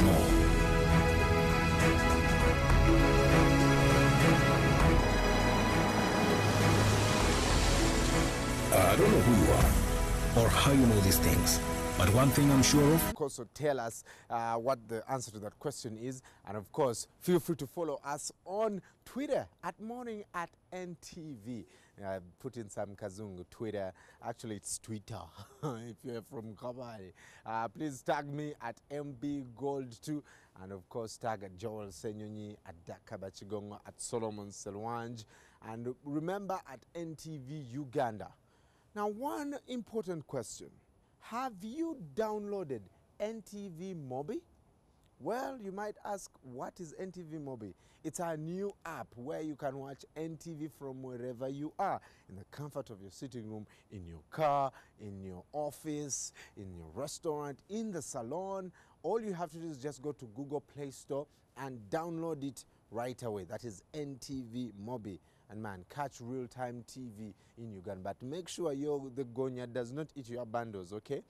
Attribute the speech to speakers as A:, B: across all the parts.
A: more. I don't know who you are or how you know these things, but one thing I'm sure of.
B: Of course, so tell us what the answer to that question is, and of course, feel free to follow us on Twitter at Morning at NTV. Put in some Kazungu Twitter. Actually, it's Twitter if you're from Kabale. Please tag me at MBGold2, and of course, tag at Joel Senyonyi, at Dakabachigongo, at Solomon Selwanj, and remember at NTV Uganda. Now, one important question. Have you downloaded NTV Mobi? Well, you might ask, what is NTV Mobi? It's our new app where you can watch NTV from wherever you are, in the comfort of your sitting room, in your car, in your office, in your restaurant, in the salon. All you have to do is just go to Google Play Store and download it right away. That is NTV Mobi. And man, catch real-time TV in Uganda. But make sure the Gonya does not eat your bundles, okay?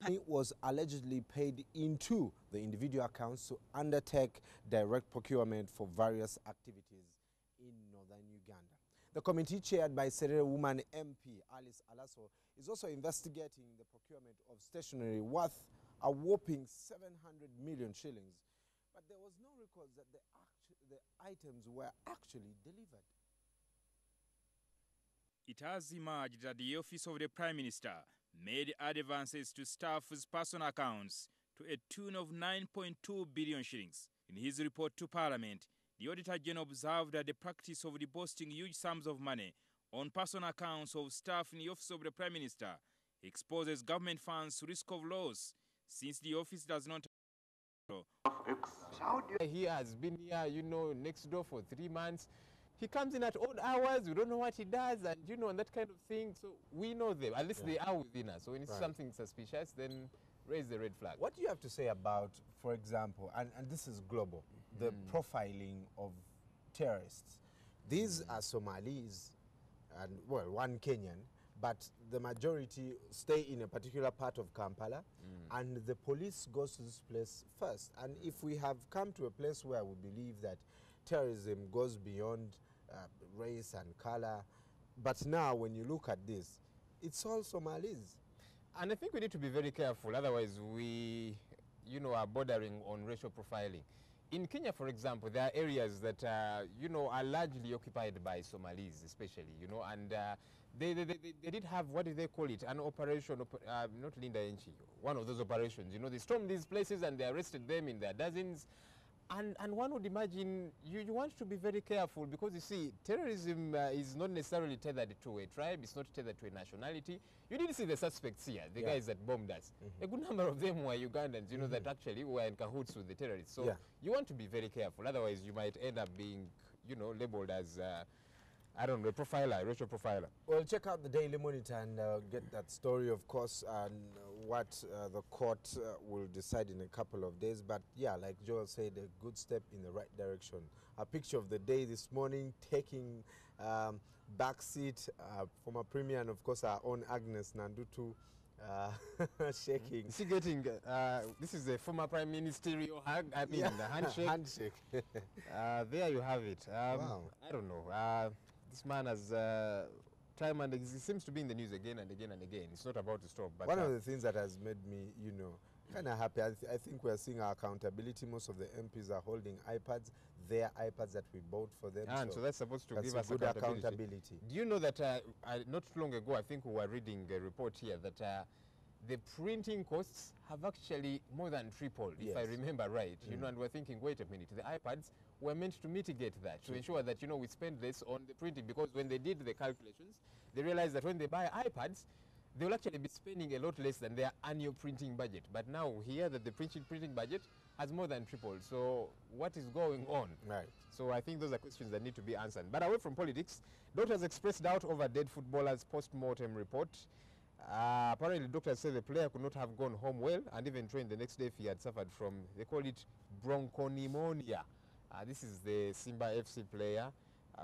B: It was allegedly paid into the individual accounts to undertake direct procurement for various activities in northern Uganda. The committee chaired by Serere Woman MP Alice Alaso is also investigating the procurement of stationery worth a whopping 700 million shillings. But there was no record that the items were actually delivered.
C: It has emerged that the Office of the Prime Minister made advances to staff's personal accounts to a tune of 9.2 billion shillings. In his report to Parliament, the Auditor General observed that the practice of depositing huge sums of money on personal accounts of staff in the Office of the Prime Minister exposes government funds to risk of loss, since the office does not.
D: He has been here, next door for 3 months. He comes in at odd hours. We don't know what he does, and and that kind of thing. So we know them. At least they are within us. So when it's something suspicious, then raise the red flag.
B: What do you have to say about, for example, and this is global, the profiling of terrorists? These are Somalis, and well, one Kenyan, but the majority stay in a particular part of Kampala, and the police goes to this place first. And if we have come to a place where we believe that terrorism goes beyond race and color, but now when you look at this, it's all Somalis.
D: And I think we need to be very careful, otherwise we are bordering on racial profiling. In Kenya, for example, there are areas that are largely occupied by Somalis, especially, and they did have, what do they call it, an operation, not Linda Enchi, one of those operations. They stormed these places and they arrested them in their dozens. And one would imagine you want to be very careful, because you see, terrorism is not necessarily tethered to a tribe, it's not tethered to a nationality. You didn't see the suspects here, the guys that bombed us. A good number of them were Ugandans, that actually were in cahoots with the terrorists. So you want to be very careful, otherwise you might end up being, labeled as I don't know, profiler, racial profiler. Well,
B: check out the Daily Monitor and get that story, of course, and what the court will decide in a couple of days. But yeah, like Joel said, a good step in the right direction. A picture of the day this morning, taking backseat from a premier, and of course our own Agnes Nandutu shaking.
D: Is she getting, this is a former prime ministerial hug, the handshake.
B: Handshake.
D: There you have it.
B: Wow.
D: I don't know. This man has time, and he seems to be in the news again and again and again. It's not about to stop. But
B: one of the things that has made me, kind of happy, I think we're seeing our accountability. Most of the MPs are holding iPads. Their iPads that we bought for them.
D: And so that's supposed to give us
B: good accountability.
D: Do you know that not too long ago, I think we were reading a report here that the printing costs have actually more than tripled, if I remember right. And we're thinking, wait a minute, the iPads were meant to mitigate that, to ensure that, we spend less on the printing, because when they did the calculations, they realized that when they buy iPads, they will actually be spending a lot less than their annual printing budget. But now we hear that the printing budget has more than tripled. So what is going on?
B: Right.
D: So I think those are questions that need to be answered. But away from politics, doctors expressed doubt over dead footballers' post-mortem report. Apparently, doctors say the player could not have gone home well and even trained the next day if he had suffered from, they call it bronchopneumonia. This is the Simba FC player.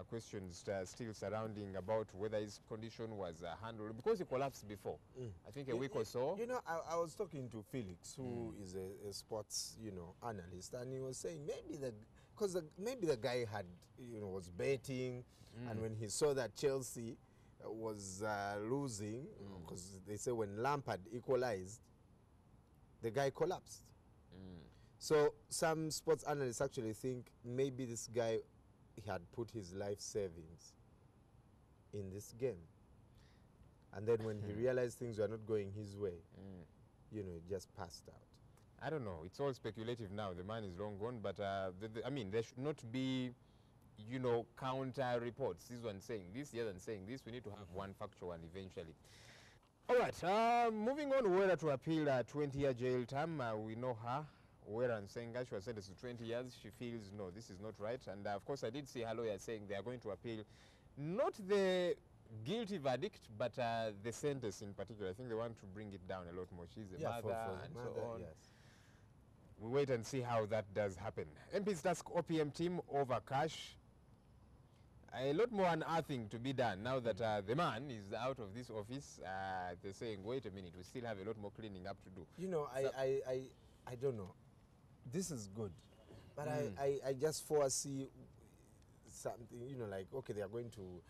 D: questions still surrounding about whether his condition was handled, because he collapsed before. I think a week or so.
B: You know, I was talking to Felix, who is a sports, analyst, and he was saying maybe the guy had, was betting, and when he saw that Chelsea was losing, because they say when Lampard equalized, the guy collapsed. So some sports analysts actually think maybe this guy had put his life savings in this game, and then when he realized things were not going his way, he just passed out.
D: I don't know. It's all speculative now. The man is long gone, but I mean, there should not be, counter reports. This one saying this, the other one saying this. We need to have one factual one eventually. All right. Moving on, Wera to appeal a 20-year jail term. We know her. Wera and Senga, she was sentenced to 20 years. She feels, no, this is not right. And of course, I did see her lawyer saying they are going to appeal not the guilty verdict, but the sentence in particular. I think they want to bring it down a lot more. She's a mother and so on.
B: Yes.
D: We wait and see how that does happen. MPs task OPM team over cash. A lot more unearthing to be done now that the man is out of this office. They're saying, wait a minute, we still have a lot more cleaning up to do.
B: I don't know. This is good, but I just foresee something, like, okay, they are going to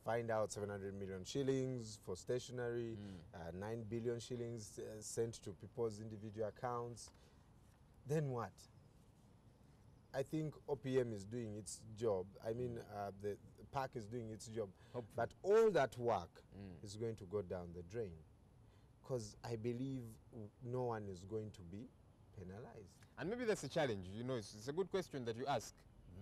B: find out 700 million shillings for stationery, 9 billion shillings sent to people's individual accounts. Then what? I think OPM is doing its job. I mean, the park is doing its job.
D: Hopefully.
B: But all that work is going to go down the drain, because I believe no one is going to be penalized.
D: And maybe that's a challenge. It's a good question that you ask.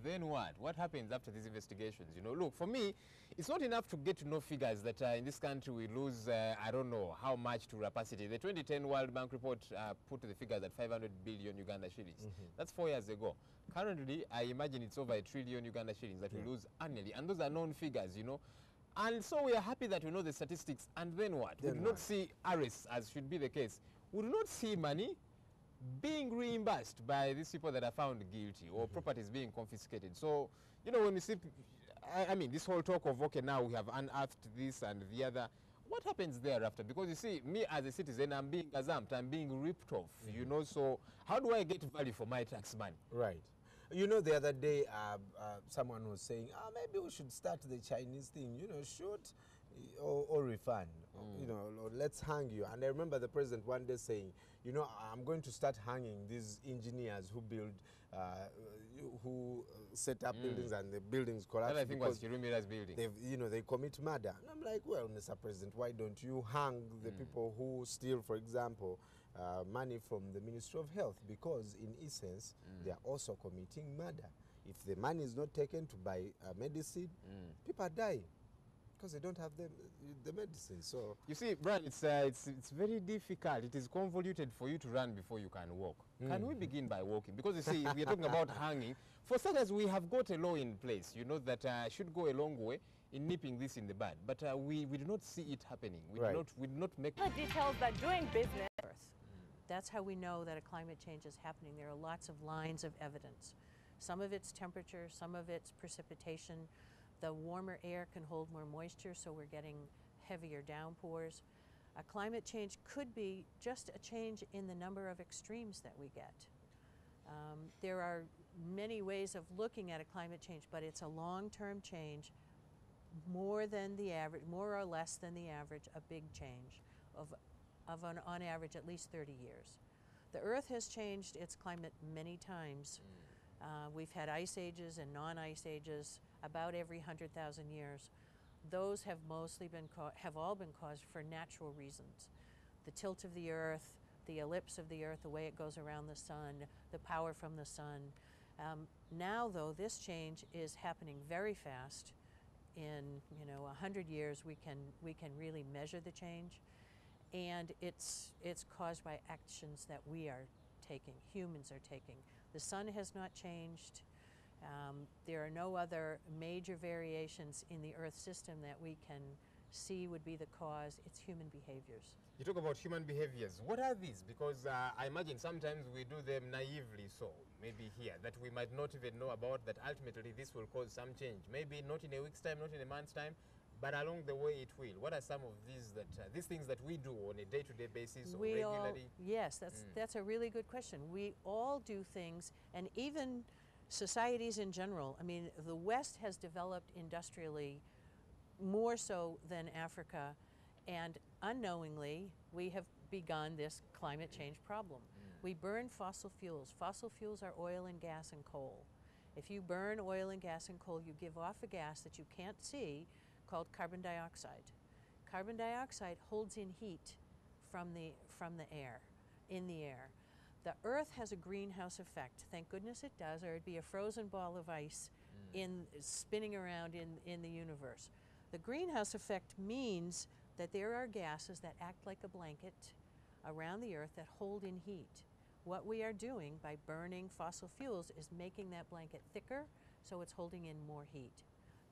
D: Then what? What happens after these investigations? Look, for me, it's not enough to get to know figures that in this country we lose, I don't know how much to rapacity. The 2010 World Bank report put the figures at 500 billion Uganda shillings. That's 4 years ago. Currently, I imagine it's over 1 trillion Uganda shillings that we lose annually. And those are known figures, And so we are happy that we know the statistics. And then what? We do not see arrests, as should be the case. We do not see money being reimbursed by these people that are found guilty, or properties being confiscated. So, when we see, I mean, this whole talk of, okay, now we have unearthed this and the other, what happens thereafter? Because you see, me as a citizen, I'm being gazumped, I'm being ripped off, so how do I get value for my tax money?
B: Right. The other day, someone was saying, maybe we should start the Chinese thing, shoot or refund, or let's hang you. And I remember the president one day saying, I'm going to start hanging these engineers who build, who set up buildings and the buildings collapse.
D: That I think was Kirumira's building.
B: They commit murder. And I'm like, well, Mr. President, why don't you hang the people who steal, for example, money from the Ministry of Health? Because in essence, they are also committing murder. If the money is not taken to buy medicine, people are dying because they don't have the medicine. So
D: you see, Brian, it's very difficult. It is convoluted for you to run before you can walk. Can we begin by walking? Because you see, we are talking about hanging. For starters, we have got a law in place, that should go a long way in nipping this in the bud. But we do not see it happening. We do not make
E: the details that doing business. That's how we know that a climate change is happening. There are lots of lines of evidence. Some of it's temperature, some of it's precipitation. The warmer air can hold more moisture, so we're getting heavier downpours. A climate change could be just a change in the number of extremes that we get. There are many ways of looking at a climate change, but it's a long-term change, more than the average, more or less than the average, a big change on average at least 30 years. The Earth has changed its climate many times. We've had ice ages and non-ice ages about every 100,000 years. Those have mostly been all been caused for natural reasons. The tilt of the Earth, the ellipse of the Earth, the way it goes around the sun, the power from the sun. Now, though, this change is happening very fast. In 100 years, we can really measure the change, and it's caused by actions that we are taking, humans are taking. The sun has not changed. There are no other major variations in the Earth system that we can C would be the cause. It's human behaviors.
D: You talk about human behaviors. What are these? Because I imagine sometimes we do them naively, so maybe here, that we might not even know about, that ultimately this will cause some change. Maybe not in a week's time, not in a month's time, but along the way it will. What are some of these things that we do on a day-to-day basis or regularly?
E: Yes, that's a really good question. We all do things, and even societies in general. I mean, the West has developed industrially more so than Africa, and unknowingly we have begun this climate change problem. We burn fossil fuels. Fossil fuels are oil and gas and coal. If you burn oil and gas and coal, you give off a gas that you can't see called carbon dioxide. Carbon dioxide holds in heat from the air, in the air. The Earth has a greenhouse effect. Thank goodness it does, or it'd be a frozen ball of ice spinning around in the universe. The greenhouse effect means that there are gases that act like a blanket around the Earth that hold in heat. What we are doing by burning fossil fuels is making that blanket thicker, so it's holding in more heat.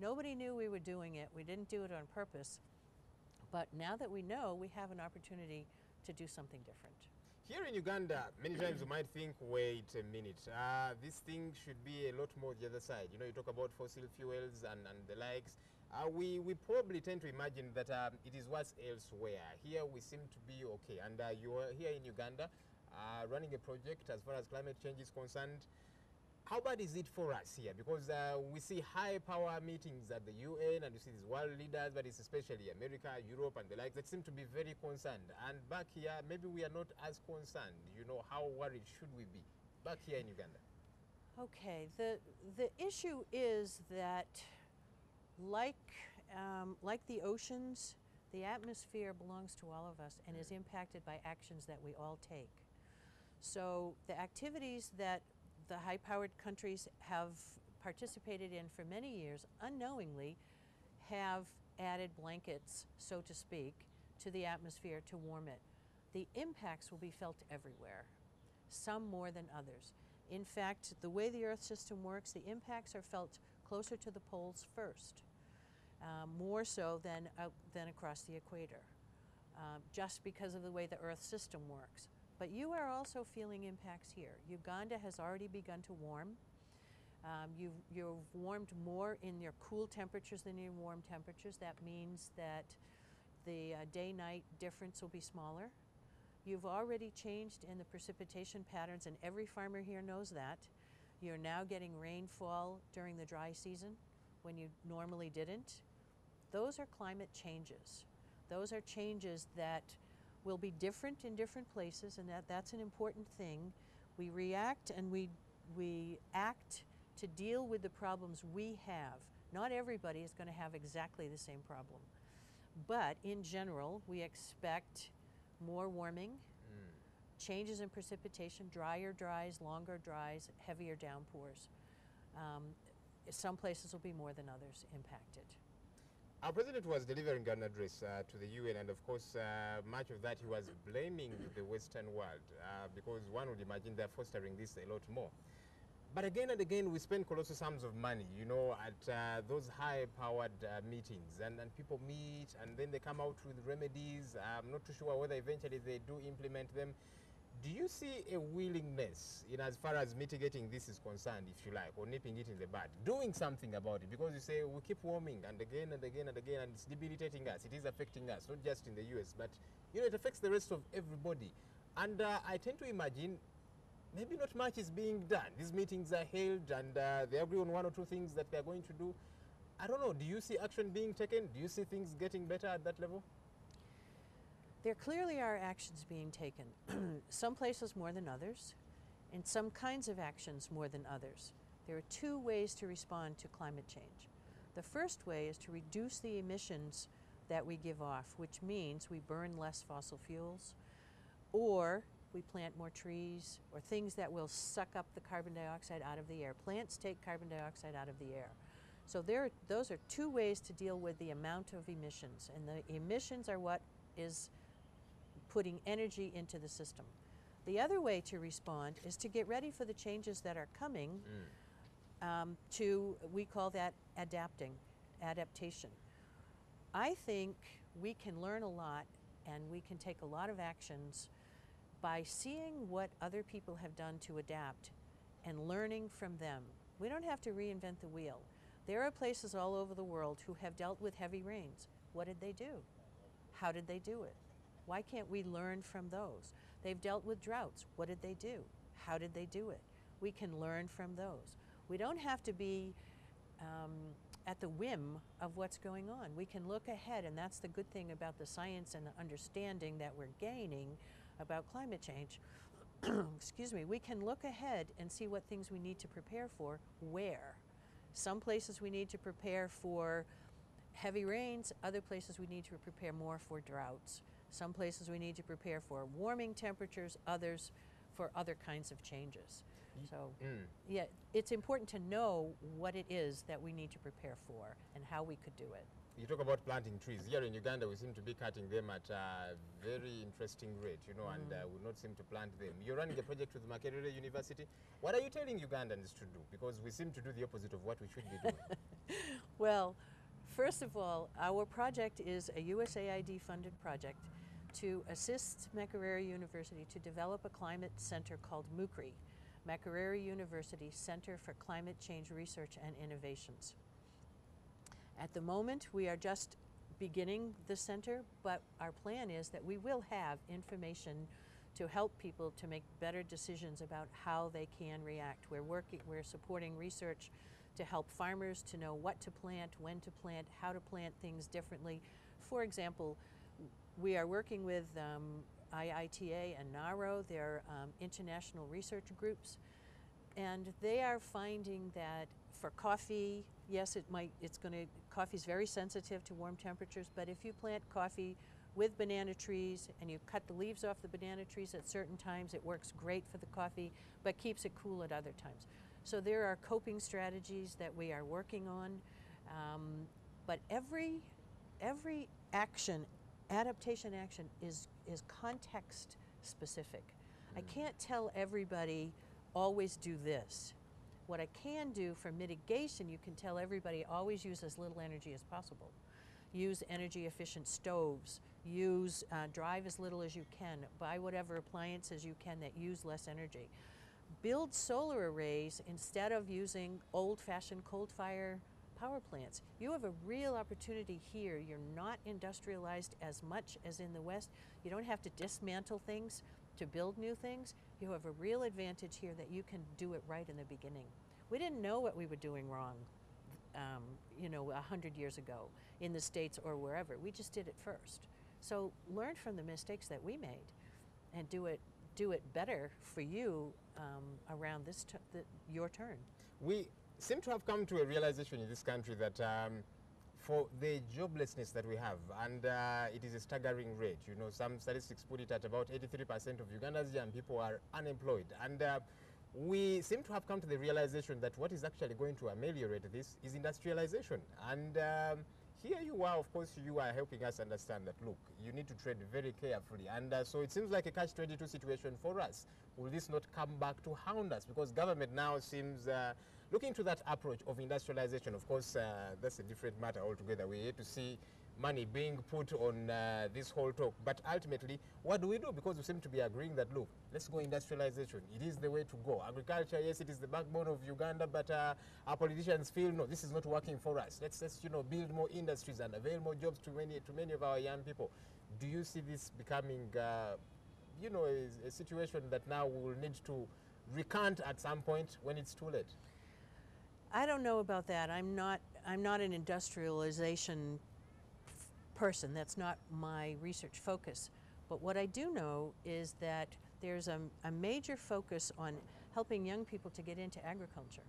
E: Nobody knew we were doing it. We didn't do it on purpose. But now that we know, we have an opportunity to do something different.
D: Here in Uganda, many times you might think, wait a minute, this thing should be a lot more the other side. You know, you talk about fossil fuels and the likes. We probably tend to imagine that it is what's elsewhere. Here we seem to be okay. And you are here in Uganda running a project as far as climate change is concerned. How bad is it for us here? Because we see high power meetings at the UN and you see these world leaders, but it's especially America, Europe and the like that seem to be very concerned. And back here, maybe we are not as concerned. You know, how worried should we be back here in Uganda?
E: Okay, the issue is that like the oceans, the atmosphere belongs to all of us and is impacted by actions that we all take. So the activities that the high-powered countries have participated in for many years unknowingly have added blankets, so to speak, to the atmosphere to warm it. The impacts will be felt everywhere, some more than others. In fact, the way the Earth system works, the impacts are felt closer to the poles first, more so than across the equator, just because of the way the Earth system works. But you are also feeling impacts here. Uganda has already begun to warm. You've warmed more in your cool temperatures than in warm temperatures. That means that the day-night difference will be smaller. You've already changed in the precipitation patterns, and every farmer here knows that. You're now getting rainfall during the dry season when you normally didn't. Those are climate changes. Those are changes that will be different in different places, and that's an important thing. We react and we act to deal with the problems we have. Not everybody is going to have exactly the same problem. But in general, we expect more warming, changes in precipitation, drier dries, longer dries, heavier downpours. Some places will be more than others impacted.
D: Our president was delivering an address to the UN, and of course, much of that he was blaming the Western world because one would imagine they're fostering this a lot more. But again and again, we spend colossal sums of money, you know, at those high-powered meetings, and people meet, and then they come out with remedies. I'm not too sure whether eventually they do implement them. Do you see a willingness in as far as mitigating this is concerned, if you like, or nipping it in the bud, doing something about it? Because you say we keep warming and again and again and again, and it's debilitating us. It is affecting us, not just in the US, but you know, it affects the rest of everybody. And I tend to imagine maybe not much is being done. These meetings are held and they agree on one or two things that they're going to do. I don't know, do you see action being taken? Do you see things getting better at that level?
E: There clearly are actions being taken, some places more than others, and some kinds of actions more than others. There are two ways to respond to climate change. The first way is to reduce the emissions that we give off, which means we burn less fossil fuels, or we plant more trees, or things that will suck up the carbon dioxide out of the air. Plants take carbon dioxide out of the air. So those are two ways to deal with the amount of emissions, and the emissions are what is putting energy into the system. The other way to respond is to get ready for the changes that are coming. We call that adaptation. I think we can learn a lot and we can take a lot of actions by seeing what other people have done to adapt and learning from them. We don't have to reinvent the wheel. There are places all over the world who have dealt with heavy rains. What did they do? How did they do it? Why can't we learn from those? They've dealt with droughts. What did they do? How did they do it? We can learn from those. We don't have to be at the whim of what's going on. We can look ahead, and that's the good thing about the science and the understanding that we're gaining about climate change. Excuse me. We can look ahead and see what things we need to prepare for where. Some places we need to prepare for heavy rains, other places we need to prepare more for droughts. Some places we need to prepare for warming temperatures, others for other kinds of changes. So, yeah, it's important to know what it is that we need to prepare for and how we could do it.
D: You talk about planting trees. Here in Uganda, we seem to be cutting them at a very interesting rate, you know, and we not seem to plant them. You're running a project with Makerere University. What are you telling Ugandans to do? Because we seem to do the opposite of what we should be doing.
E: Well, first of all, our project is a USAID-funded project to assist Makerere University to develop a climate center called MUCRI, Makerere University Center for Climate Change Research and Innovations. At the moment, we are just beginning the center, but our plan is that we will have information to help people to make better decisions about how they can react. We're supporting research to help farmers to know what to plant, when to plant, how to plant things differently. For example, we are working with IITA and NARO, they're international research groups, and they are finding that for coffee, yes, coffee's very sensitive to warm temperatures, but if you plant coffee with banana trees and you cut the leaves off the banana trees at certain times, it works great for the coffee, but keeps it cool at other times. So there are coping strategies that we are working on, but every adaptation action is context specific. I can't tell everybody always do this. What I can do for mitigation, you can tell everybody always use as little energy as possible. Use energy efficient stoves, drive as little as you can, buy whatever appliances you can that use less energy. Build solar arrays instead of using old-fashioned coal-fire power plants. You have a real opportunity here. You're not industrialized as much as in the West. You don't have to dismantle things to build new things. You have a real advantage here that you can do it right in the beginning. We didn't know what we were doing wrong, 100 years ago in the States or wherever. We just did it first. So learn from the mistakes that we made and do it better for you around your turn. We
D: seem to have come to a realization in this country that for the joblessness that we have, and it is a staggering rate. You know, some statistics put it at about 83% of Uganda's young people are unemployed. And we seem to have come to the realization that what is actually going to ameliorate this is industrialization. And here you are, of course, you are helping us understand that, look, you need to tread very carefully. And so it seems like a catch-22 situation for us. Will this not come back to hound us? Because government now seems looking to that approach of industrialization. Of course, that's a different matter altogether. We're here to see money being put on this whole talk. But ultimately, what do we do? Because we seem to be agreeing that, look, let's go industrialization. It is the way to go. Agriculture, yes, it is the backbone of Uganda, but our politicians feel, no, this is not working for us. Let's build more industries and avail more jobs to many of our young people. Do you see this becoming, a situation that now we will need to recant at some point when it's too late?
E: I don't know about that. I'm not an industrialization person. That's not my research focus. But what I do know is that there's a major focus on helping young people to get into agriculture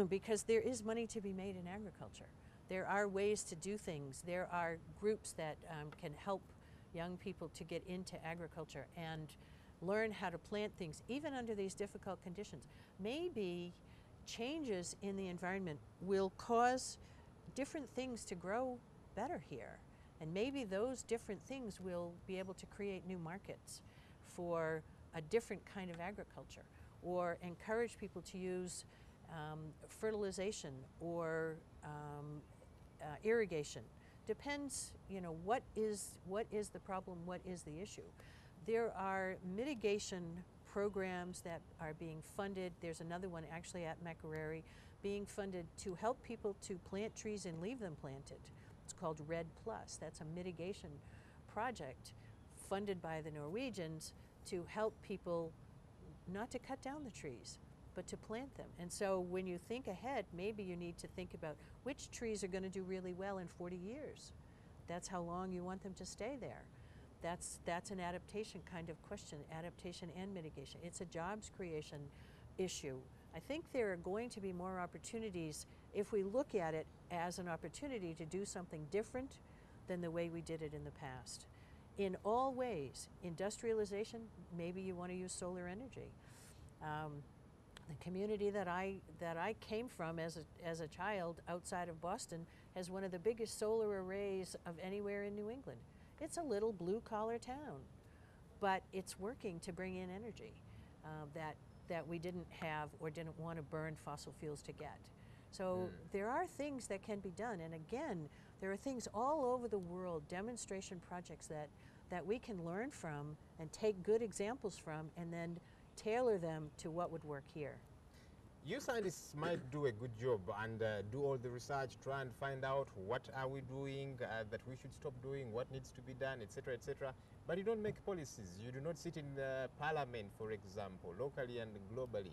E: because there is money to be made in agriculture. There are ways to do things. There are groups that can help young people to get into agriculture and learn how to plant things, even under these difficult conditions. Maybe changes in the environment will cause different things to grow better here. And maybe those different things will be able to create new markets for a different kind of agriculture, or encourage people to use fertilization or irrigation depends, you know, what is the problem, what is the issue. There are mitigation programs that are being funded. There's another one actually at Makerere being funded to help people to plant trees and leave them planted. It's called Red Plus. That's a mitigation project funded by the Norwegians to help people not to cut down the trees, but to plant them. And so when you think ahead, maybe you need to think about which trees are going to do really well in 40 years. That's how long you want them to stay there. That's an adaptation kind of question, adaptation and mitigation. It's a jobs creation issue. I think there are going to be more opportunities if we look at it as an opportunity to do something different than the way we did it in the past. In all ways, industrialization, maybe you want to use solar energy. The community that I came from as a child outside of Boston has one of the biggest solar arrays of anywhere in New England. It's a little blue-collar town, but it's working to bring in energy that we didn't have or didn't want to burn fossil fuels to get. So there are things that can be done, and again, there are things all over the world, demonstration projects that we can learn from and take good examples from and then tailor them to what would work here.
D: You scientists might do a good job and do all the research, try and find out what are we doing that we should stop doing, what needs to be done, etc., etc. But you don't make policies. You do not sit in the parliament, for example, locally and globally.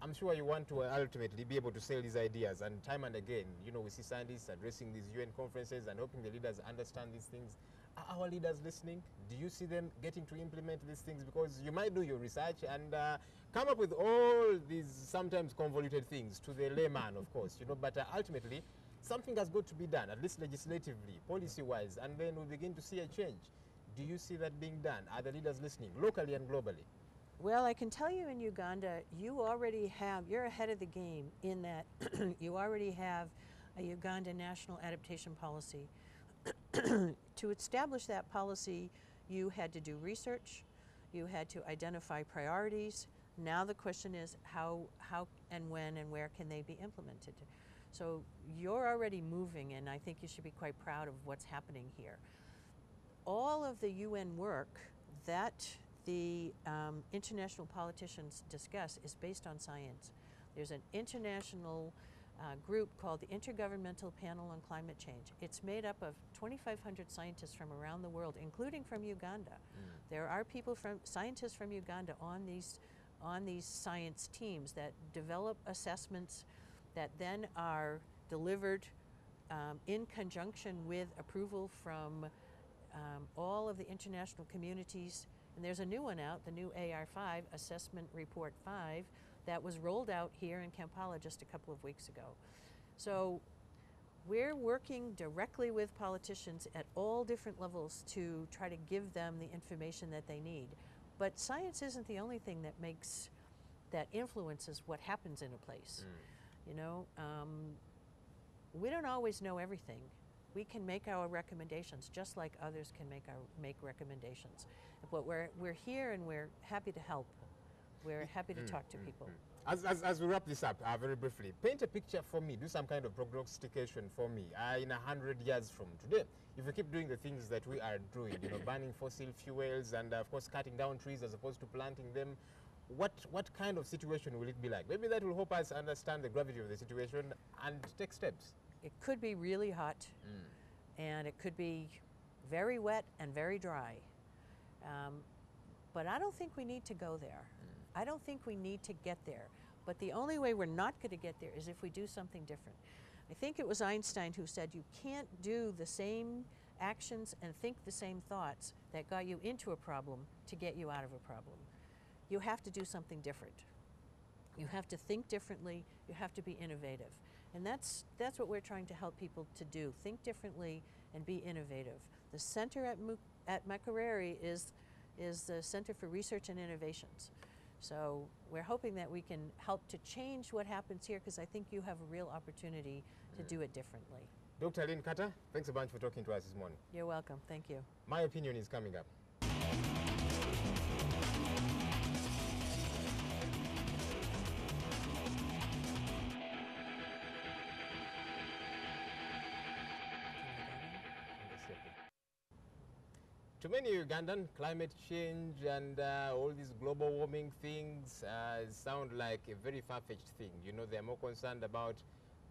D: I'm sure you want to ultimately be able to sell these ideas, and time and again, you know, we see scientists addressing these UN conferences and hoping the leaders understand these things. Are our leaders listening? Do you see them getting to implement these things? Because you might do your research and come up with all these sometimes convoluted things to the layman, of course, you know, but ultimately something has got to be done, at least legislatively, policy-wise, and then we begin to see a change. Do you see that being done? Are the leaders listening, locally and globally?
E: Well, I can tell you in Uganda, you're ahead of the game in that you already have a Uganda National Adaptation Policy. To establish that policy, you had to do research, you had to identify priorities. Now the question is how and when and where can they be implemented? So you're already moving, and I think you should be quite proud of what's happening here. All of the UN work that the international politicians discuss is based on science. There's an international group called the Intergovernmental Panel on Climate Change. It's made up of 2,500 scientists from around the world, including from Uganda. There are scientists from Uganda on these science teams that develop assessments that then are delivered in conjunction with approval from all of the international communities. And there's a new one out, the new AR5, Assessment Report 5, that was rolled out here in Kampala just a couple of weeks ago. So we're working directly with politicians at all different levels to try to give them the information that they need. But science isn't the only thing that influences what happens in a place. You know, we don't always know everything. We can make our recommendations just like others can make recommendations. But we're here and we're happy to help. We're happy to talk to people.
D: As we wrap this up very briefly, paint a picture for me, do some kind of prognostication for me in 100 years from today. If we keep doing the things that we are doing, you know, burning fossil fuels and of course cutting down trees as opposed to planting them, what kind of situation will it be like? Maybe that will help us understand the gravity of the situation and take steps.
E: It could be really hot, and it could be very wet and very dry. But I don't think we need to go there. I don't think we need to get there. But the only way we're not going to get there is if we do something different. I think it was Einstein who said you can't do the same actions and think the same thoughts that got you into a problem to get you out of a problem. You have to do something different. You have to think differently. You have to be innovative. And that's what we're trying to help people to do. Think differently and be innovative. The center at Makerere is the Center for Research and Innovations. So we're hoping that we can help to change what happens here, because I think you have a real opportunity to do it differently.
D: Dr. Lynn Carter, thanks a bunch for talking to us this morning.
E: You're welcome. Thank you.
D: My opinion is coming up. To many Ugandan, climate change and all these global warming things sound like a very far-fetched thing. You know, they're more concerned about,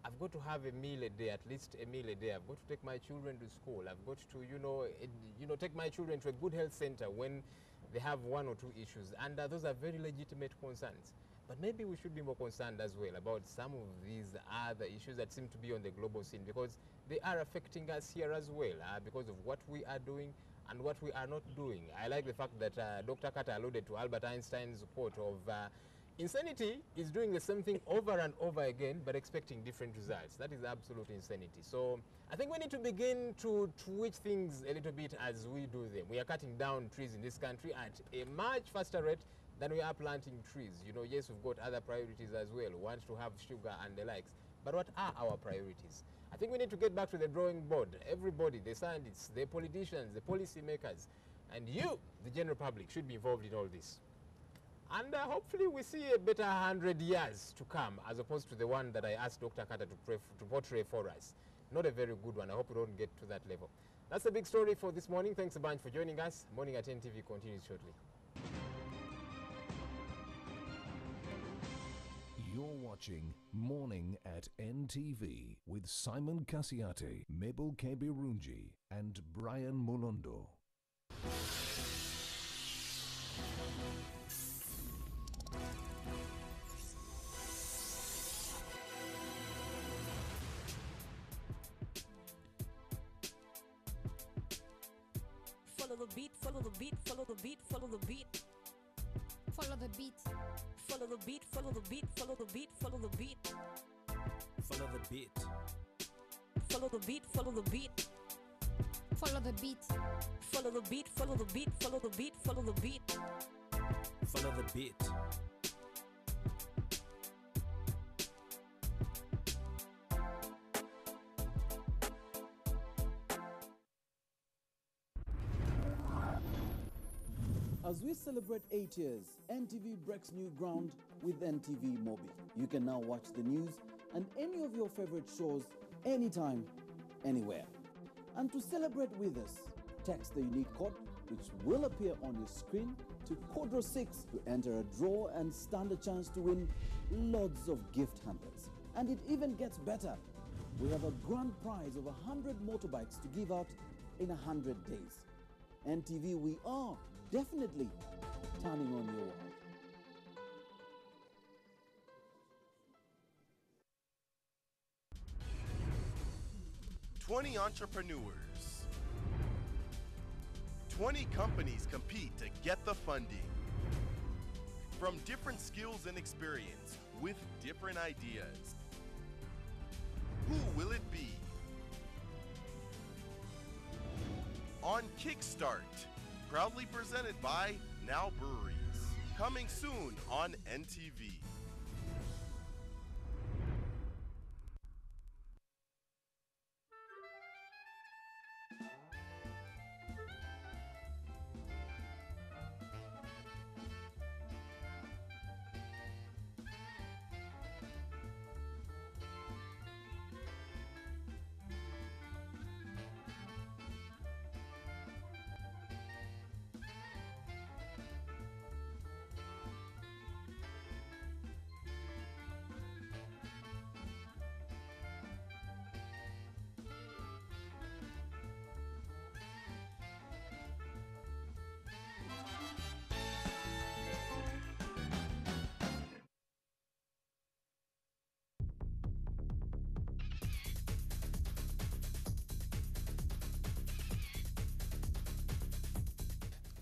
D: I've got to have a meal a day, at least a meal a day. I've got to take my children to school. I've got to, take my children to a good health center when they have one or two issues. And those are very legitimate concerns. But maybe we should be more concerned as well about some of these other issues that seem to be on the global scene, because they are affecting us here as well, because of what we are doing and what we are not doing. I like the fact that Dr. Carter alluded to Albert Einstein's quote of insanity is doing the same thing over and over again but expecting different results. That is absolute insanity. So I think we need to begin to twitch things a little bit as we do them. We are cutting down trees in this country at a much faster rate than we are planting trees. You know, yes, we've got other priorities as well. We want to have sugar and the likes. But what are our priorities? I think we need to get back to the drawing board. Everybody, the scientists, the politicians, the policy makers, and you, the general public, should be involved in all this. And hopefully we see a better 100 years to come, as opposed to the one that I asked Dr. Carter to portray for us. Not a very good one. I hope we don't get to that level. That's the big story for this morning. Thanks a bunch for joining us. Morning at NTV continues shortly.
A: You're watching Morning at NTV with Simon Kasiate, Mabel Kebirunji, and Brian Molondo.
F: Follow the beat, follow the beat, follow the beat, follow the beat.
G: Follow the beat.
F: Follow the beat, follow the beat, follow the beat, follow the beat.
H: Follow the beat.
F: Follow the beat, follow the beat.
G: Follow the beat.
F: Follow the beat, follow the beat, follow the beat, follow the beat.
H: Follow the beat.
I: As we celebrate 8 years, NTV breaks new ground with NTV Mobi. You can now watch the news and any of your favorite shows anytime, anywhere. And to celebrate with us, text the unique code which will appear on your screen to Code 6 to enter a draw and stand a chance to win loads of gift hampers. And it even gets better. We have a grand prize of 100 motorbikes to give out in 100 days. NTV, we are definitely turning on your world.
J: "20 entrepreneurs. 20 companies compete to get the funding. From different skills and experience with different ideas. Who will it be? On Kickstart, proudly presented by Now Breweries. Coming soon on NTV.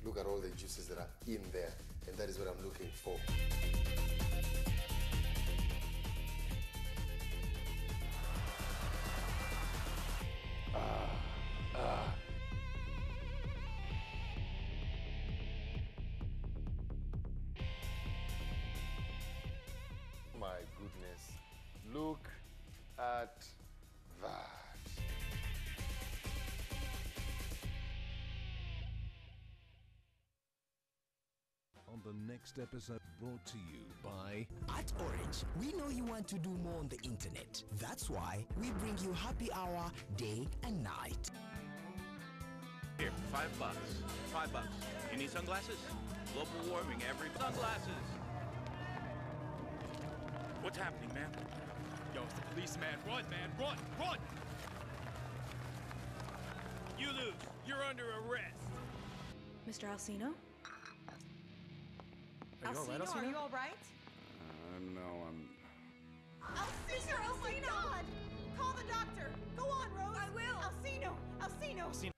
K: Look at all the juices that are in there, and that is what I'm looking for. My goodness, look at that.
A: On the next episode, brought to you by
H: At Orange, we know you want to do more on the internet. That's why we bring you happy hour day and night.
C: Here.
L: $5. $5. You need sunglasses? Global warming, every sunglasses. What's happening, man?
M: Yo, it's the policeman. Run, man, run, run! You lose. You're under arrest.
F: Mr. Alcino?
M: Are you all right, Alcino?
F: Are you all right?
N: No, I'm...
F: Alcino! Oh my God! Call the doctor. Go on, Rose. I will. Alcino! Alcino!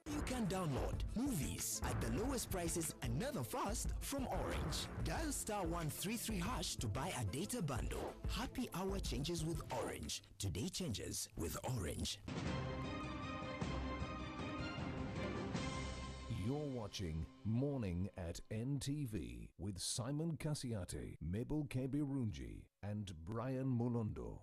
H: You can download movies at the lowest prices another fast from Orange. Dial *133# to buy a data bundle. Happy hour changes with Orange. Today changes with Orange.
A: You're watching Morning at NTV with Simon Kasiate, Mabel Kebirunji, and Brian Mulondo.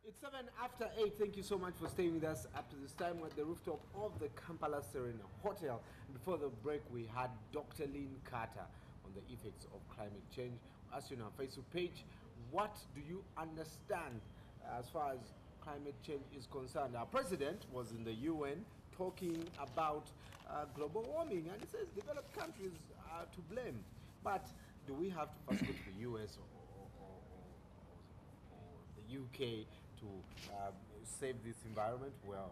B: It's 8:07. Thank you so much for staying with us up to this time. We're at the rooftop of the Kampala Serena Hotel. Before the break, we had Dr. Lynn Carter on the effects of climate change. As you know, our Facebook page, what do you understand as far as climate change is concerned? Our president was in the UN talking about global warming, and he says developed countries are to blame. But do we have to first go to the US or the UK to save this environment? Well,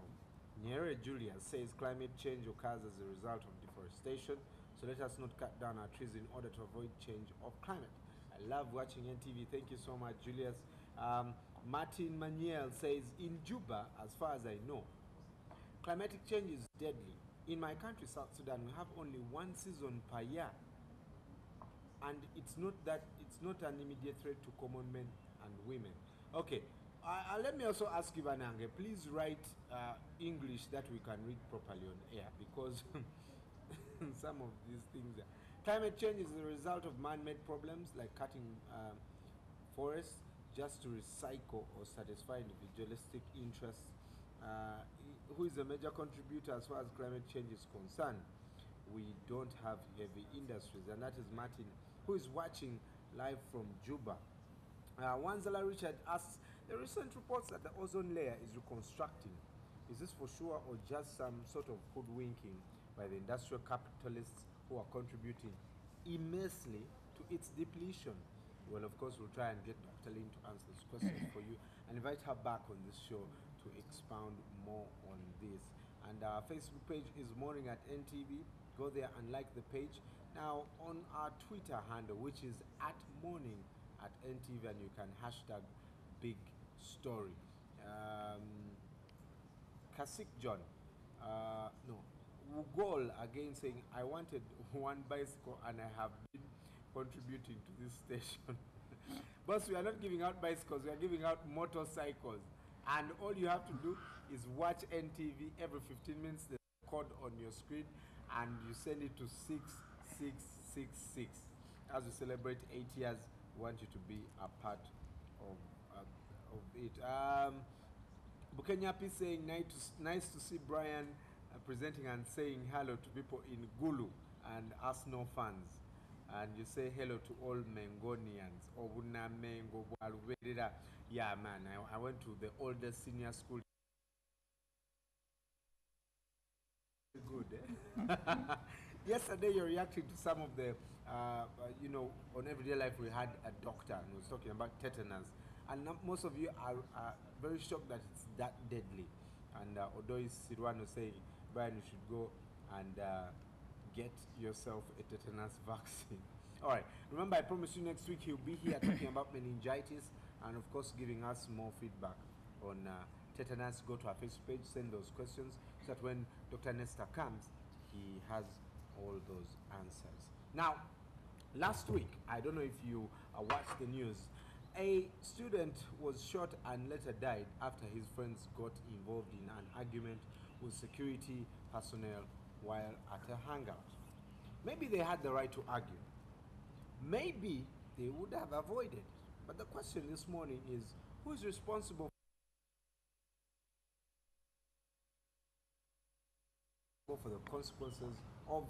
B: Nyere Julia says climate change occurs as a result of deforestation, so let us not cut down our trees in order to avoid change of climate. I love watching NTV. Thank you so much, Julius. Martin Manuel says, in Juba, as far as I know, climatic change is deadly. In my country, South Sudan, we have only one season per year. And it's not an immediate threat to common men and women. Okay, let me also ask you, Vanange, please write English that we can read properly on air, because some of these things climate change is the result of man-made problems like cutting forests, just to recycle or satisfy individualistic interests, who is a major contributor as far as climate change is concerned. We don't have heavy industries, and that is Martin, who is watching live from Juba. Wanzala Richard asks, the recent reports that the ozone layer is reconstructing, is this for sure or just some sort of hoodwinking by the industrial capitalists who are contributing immensely to its depletion? Well, of course, we'll try and get Dr. Lin to answer this question for you and invite her back on this show to expound more on this. And our Facebook page is Morning at NTV. Go there and like the page. Now, on our Twitter handle, which is at Morning at NTV, and you can hashtag big story. Kasik John, no, Ugol again saying, I wanted one bicycle and I have been contributing to this station. But we are not giving out bicycles, we are giving out motorcycles. And all you have to do is watch NTV every 15 minutes, the code on your screen, and you send it to 6666. As we celebrate 8 years, we want you to be a part of it. Bukenyapi saying, nice to see Brian presenting and saying hello to people in Gulu and Arsenal fans. And you say hello to all Mengonians. Yeah, man, I went to the oldest senior school. Good, eh? Yesterday, you're reacting to some of the, you know, on Everyday Life, we had a doctor and was talking about tetanus. And most of you are very shocked that it's that deadly. And although Sidwan was saying, Brian, you should go and get yourself a tetanus vaccine. All right. Remember, I promised you next week he'll be here talking about meningitis and, of course, giving us more feedback on tetanus. Go to our Facebook page, send those questions so that when Dr. Nestor comes, he has all those answers. Now, last week, I don't know if you watched the news, a student was shot and later died after his friends got involved in an argument with security personnel while at a hangout. Maybe they had the right to argue. Maybe they would have avoided. But the question this morning is, who is responsible for the consequences of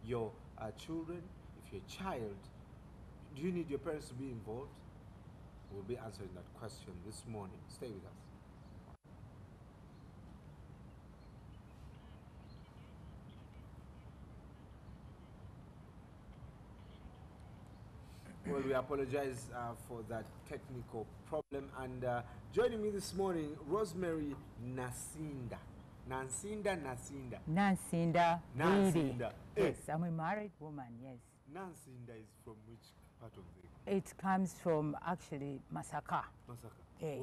B: your children? If you're a child, do you need your parents to be involved? We'll be answering that question this morning. Stay with us. Well, we apologize for that technical problem. And joining me this morning, Rosemary Nasinda.
O: Nansinda.
B: Nansinda.
O: Yes, I'm a married woman, yes.
B: Nansinda is from which part of the...
O: It comes from actually Masaka.
B: Masaka.
O: Eh.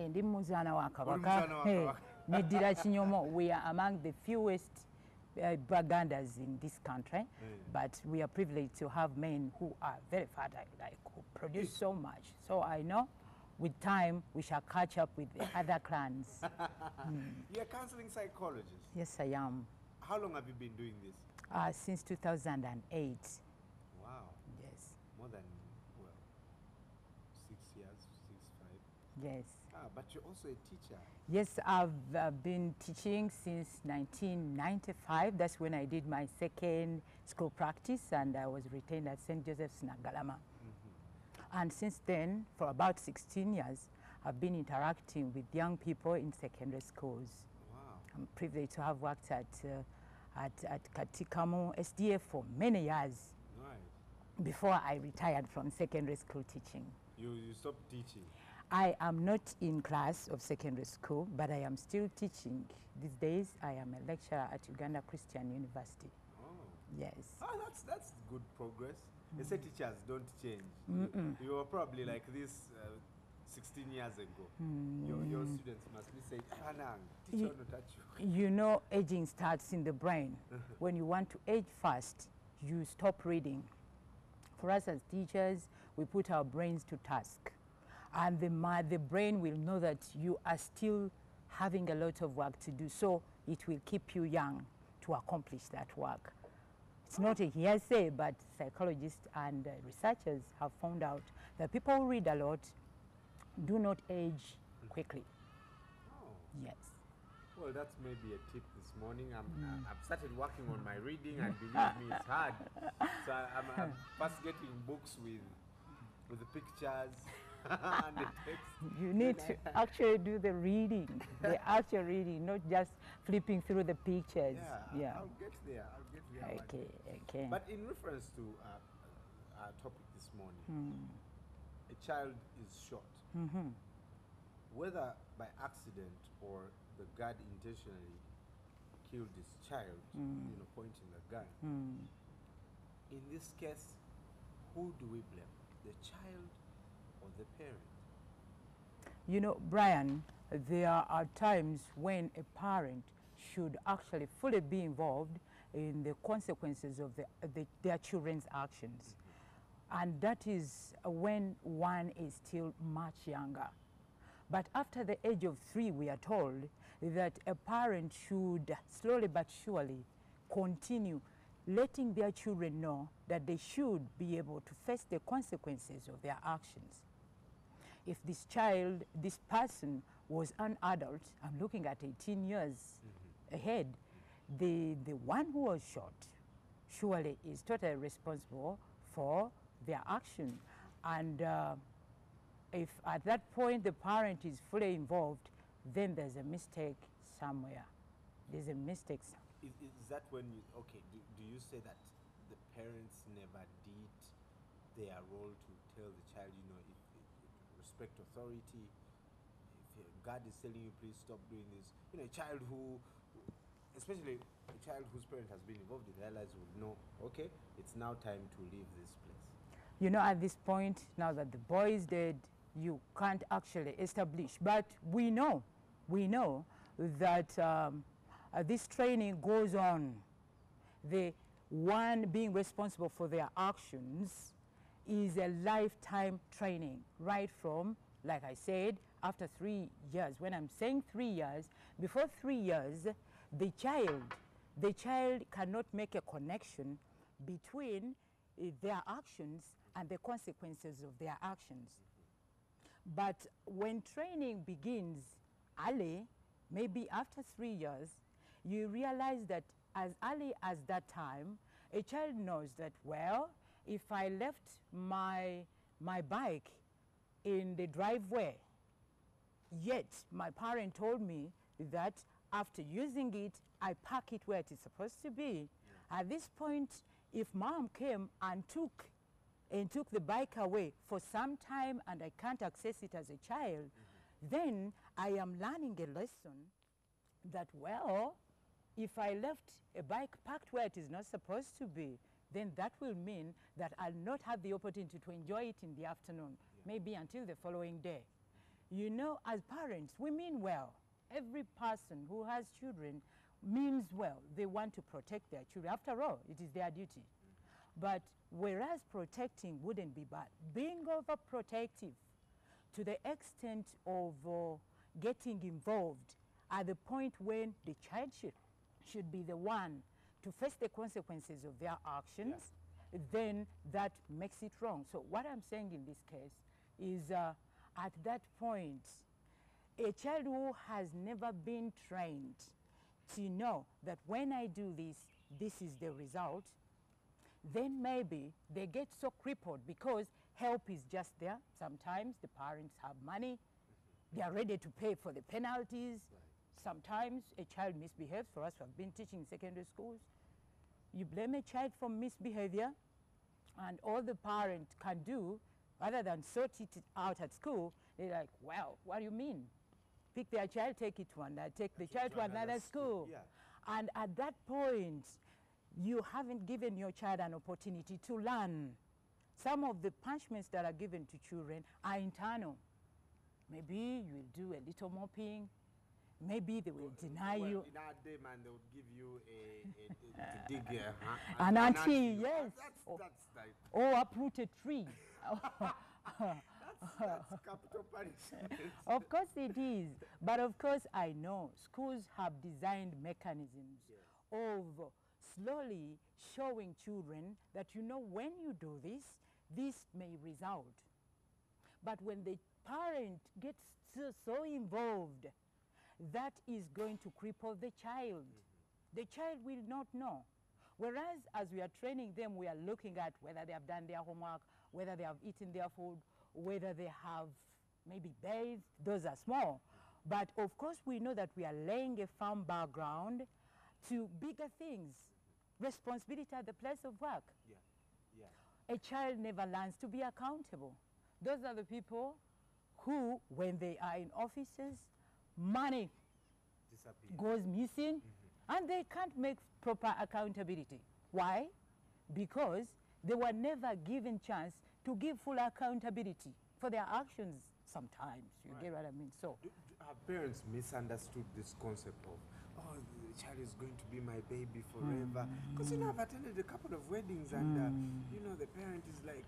B: Ndi
O: muzana wa Kabaka. Nedira Chinyomo, we are among the fewest Bagandas in this country, but we are privileged to have men who are very fertile, like who produce so much. So I know with time we shall catch up with the other clans.
B: You're a counseling psychologist?
O: Yes, I am.
B: How long have you been doing this?
O: Since 2008.
B: Wow.
O: Yes.
B: More than, well, 6 years, 5.
O: Yes.
B: But you're also a teacher.
O: Yes, I've been teaching since 1995. That's when I did my second school practice, and I was retained at St. Joseph's Nagalama. And since then, for about 16 years, I've been interacting with young people in secondary schools.
B: Wow.
O: I'm privileged to have worked at Katikamu SDA for many years.
B: Right.
O: Before I retired from secondary school teaching.
B: You stopped teaching?
O: I am not in class of secondary school, but I am still teaching. These days, I am a lecturer at Uganda Christian University.
B: Oh.
O: Yes.
B: Oh, that's good progress. They say teachers don't change. You were probably like this 16 years ago. Your students must be saying, teacher will not touch you.
O: You know, aging starts in the brain. When you want to age fast, you stop reading. For us as teachers, we put our brains to task. And the brain will know that you are still having a lot of work to do, so it will keep you young to accomplish that work. It's not a hearsay, but psychologists and researchers have found out that people who read a lot do not age quickly.
B: Oh.
O: Yes.
B: Well, that's maybe a tip this morning. I've started working on my reading, and believe me, it's hard. So I'm first getting books with the pictures and the text.
O: You need to actually do the reading, the actual reading, not just flipping through the pictures.
B: Yeah, I'll get there.
O: Okay, okay.
B: But in reference to our topic this morning, a child is shot. Whether by accident or the guard intentionally killed his child, pointing the gun. In this case, who do we blame? The child or the parent?
O: You know, Brian, there are times when a parent should actually fully be involved in the consequences of their children's actions. And that is when one is still much younger. But after the age of 3, we are told that a parent should slowly but surely continue letting their children know that they should be able to face the consequences of their actions. If this child, this person was an adult, I'm looking at 18 years ahead, the one who was shot surely is totally responsible for their action. And if at that point the parent is fully involved, then there's a mistake somewhere. There's a mistake.
B: Is that when you, okay, do you say that the parents never did their role to tell the child, if respect authority, if God is telling you, please stop doing this, a child who, especially a child whose parent has been involved in their lives would know, okay, it's now time to leave this place.
O: At this point, now that the boy is dead, you can't actually establish. But we know that this training goes on. The one being responsible for their actions is a lifetime training, right from, like I said, after 3 years. When I'm saying 3 years, before 3 years, the child cannot make a connection between their actions and the consequences of their actions. But when training begins early, maybe after 3 years, you realize that as early as that time, a child knows that, well, if I left my bike in the driveway, yet my parent told me that after using it, I park it where it is supposed to be. At this point, if mom came and took the bike away for some time and I can't access it as a child, then I am learning a lesson that, well, if I left a bike parked where it is not supposed to be, then that will mean that I'll not have the opportunity to enjoy it in the afternoon, maybe until the following day. As parents, we mean well. Every person who has children means well. They want to protect their children. After all, it is their duty. But whereas protecting wouldn't be bad, being overprotective to the extent of getting involved at the point when the child should be the one to face the consequences of their actions, then that makes it wrong. So what I'm saying in this case is at that point, a child who has never been trained to know that when I do this, this is the result, then maybe they get so crippled because help is just there. Sometimes the parents have money. They are ready to pay for the penalties. Sometimes a child misbehaves. For us who have been teaching in secondary schools, you blame a child for misbehavior, and all the parent can do, rather than sort it out at school, they're like, well, what do you mean? Pick their child, take it to another, take the child to another school. And at that point, you haven't given your child an opportunity to learn. Some of the punishments that are given to children are internal. Maybe you will do a little mopping. Maybe they will deny you.
B: In our day, man, they would give you to dig
O: an auntie, yes.
B: That's like,
O: or uproot a tree.
B: that's capital punishment.
O: Of course it is. But of course I know schools have designed mechanisms of slowly showing children that, you know, when you do this, this may result. But when the parent gets so involved, that is going to cripple the child. The child will not know. Whereas as we are training them, we are looking at whether they have done their homework, whether they have eaten their food, whether they have maybe bathed. Those are small. But of course we know that we are laying a firm background to bigger things. Responsibility at the place of work. A child never learns to be accountable. Those are the people who, when they are in offices, money goes missing, and they can't make proper accountability. Why? Because they were never given chance to give full accountability for their actions sometimes. You get what I mean? So
B: Our parents misunderstood this concept of, oh, the child is going to be my baby forever. Because, you know, I've attended a couple of weddings and, you know, the parent is like,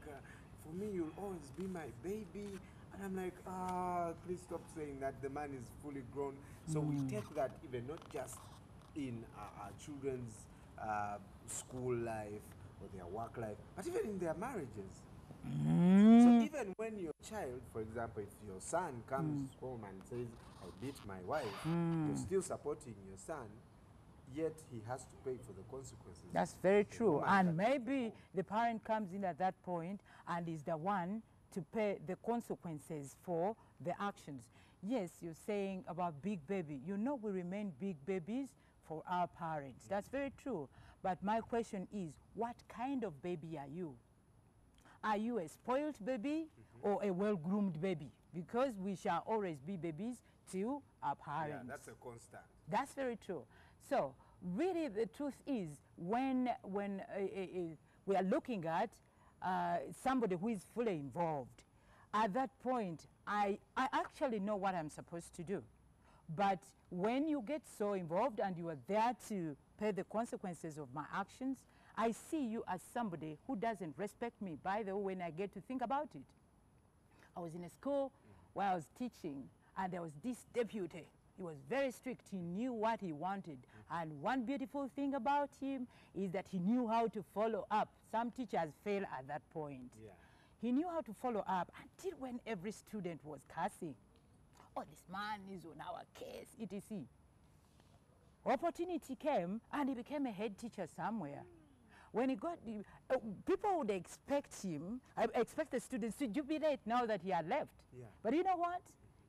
B: for me, you'll always be my baby. And I'm like, please stop saying that. The man is fully grown. So we take that even not just in our children's school life or their work life, but even in their marriages. So even when your child, for example, if your son comes home and says, I beat my wife, you're still supporting your son, yet he has to pay for the consequences.
O: that's very true. And maybe the parent comes in at that point and is the one to pay the consequences for the actions. Yes, you're saying about big baby. You know, we remain big babies for our parents. That's very true. But my question is, what kind of baby are you? Are you a spoiled baby or a well-groomed baby? Because we shall always be babies to our parents.
B: Yeah, that's a constant.
O: That's very true. So really the truth is, when we are looking at somebody who is fully involved, at that point, I actually know what I'm supposed to do. But when you get so involved and you are there to pay the consequences of my actions, I see you as somebody who doesn't respect me. By the way, when I get to think about it, I was in a school where I was teaching, and there was this deputy. He was very strict. He knew what he wanted. And one beautiful thing about him is that he knew how to follow up. Some teachers fail at that point. He knew how to follow up until when every student was cursing. Oh, this man is on our case, etc. Opportunity came, and he became a head teacher somewhere. When he got, people would expect him, expect the students to jubilate now that he had left. But you know what?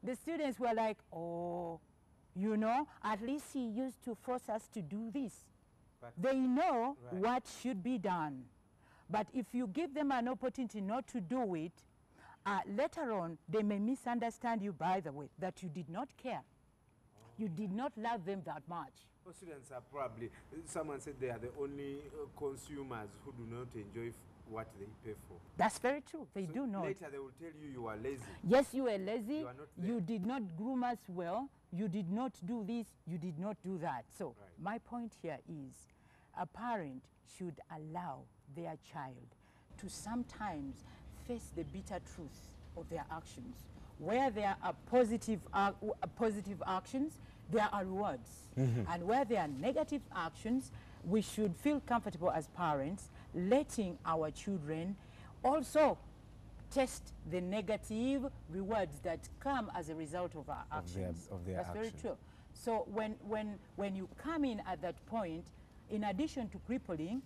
O: The students were like, oh, you know, at least he used to force us to do this. But they know what should be done. But if you give them an opportunity not to do it, later on, they may misunderstand you, by the way, that you did not care. You did not love them that much.
B: Well, students are probably, someone said they are the only consumers who do not enjoy what they pay for.
O: That's very true. They do not.
B: Later they will tell you are lazy.
O: Yes, you were lazy.
B: You are not there.
O: You did not groom us well. You did not do this. You did not do that. So my point here is, a parent should allow their child to sometimes face the bitter truth of their actions. Where there are positive actions, there are rewards. And where there are negative actions, we should feel comfortable as parents letting our children also test the negative rewards that come as a result of our actions. That's very true. So when you come in at that point, in addition to crippling,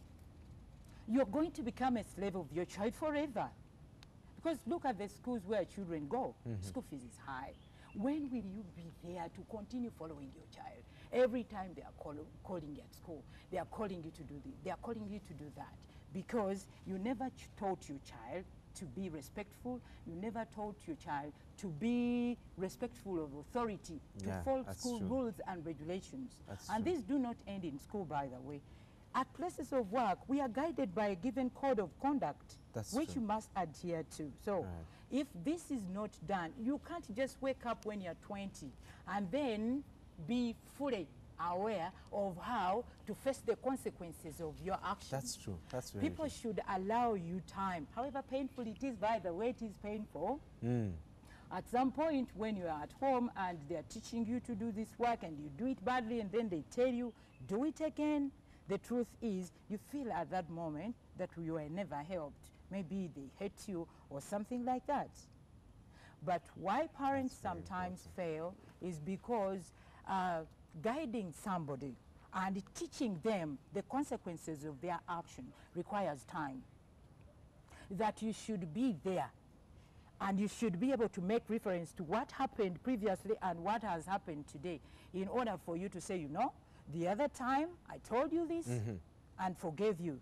O: you're going to become a slave of your child forever. Because look at the schools where children go. School fees is high. When will you be there to continue following your child? Every time they are calling you at school, they are calling you to do this, they are calling you to do that. Because you never taught your child to be respectful, you never taught your child to be respectful of authority, to follow school rules and regulations. And these do not end in school, by the way. At places of work, we are guided by a given code of conduct, which you must adhere to. So if this is not done, you can't just wake up when you're 20 and then be fully aware of how to face the consequences of your actions.
B: That's true. That's very
O: People should allow you time. However painful it is, by the way, it is painful. At some point when you are at home and they're teaching you to do this work and you do it badly and then they tell you, do it again, the truth is you feel at that moment that you were never helped. Maybe they hate you or something like that. But why parents sometimes fail is because guiding somebody and teaching them the consequences of their action requires time. That you should be there and you should be able to make reference to what happened previously and what has happened today in order for you to say, you know, the other time I told you this and forgave you.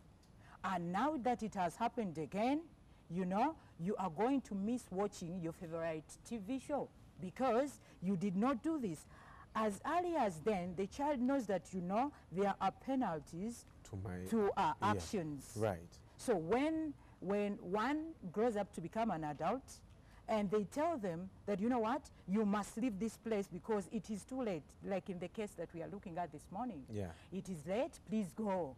O: And now that it has happened again, you know, you are going to miss watching your favorite TV show because you did not do this. As early as then, the child knows that, you know, there are penalties to our actions.
B: Right.
O: So when one grows up to become an adult and they tell them that, you know what, you must leave this place because it is too late, like in the case that we are looking at this morning.
B: Yeah.
O: It is late, please go.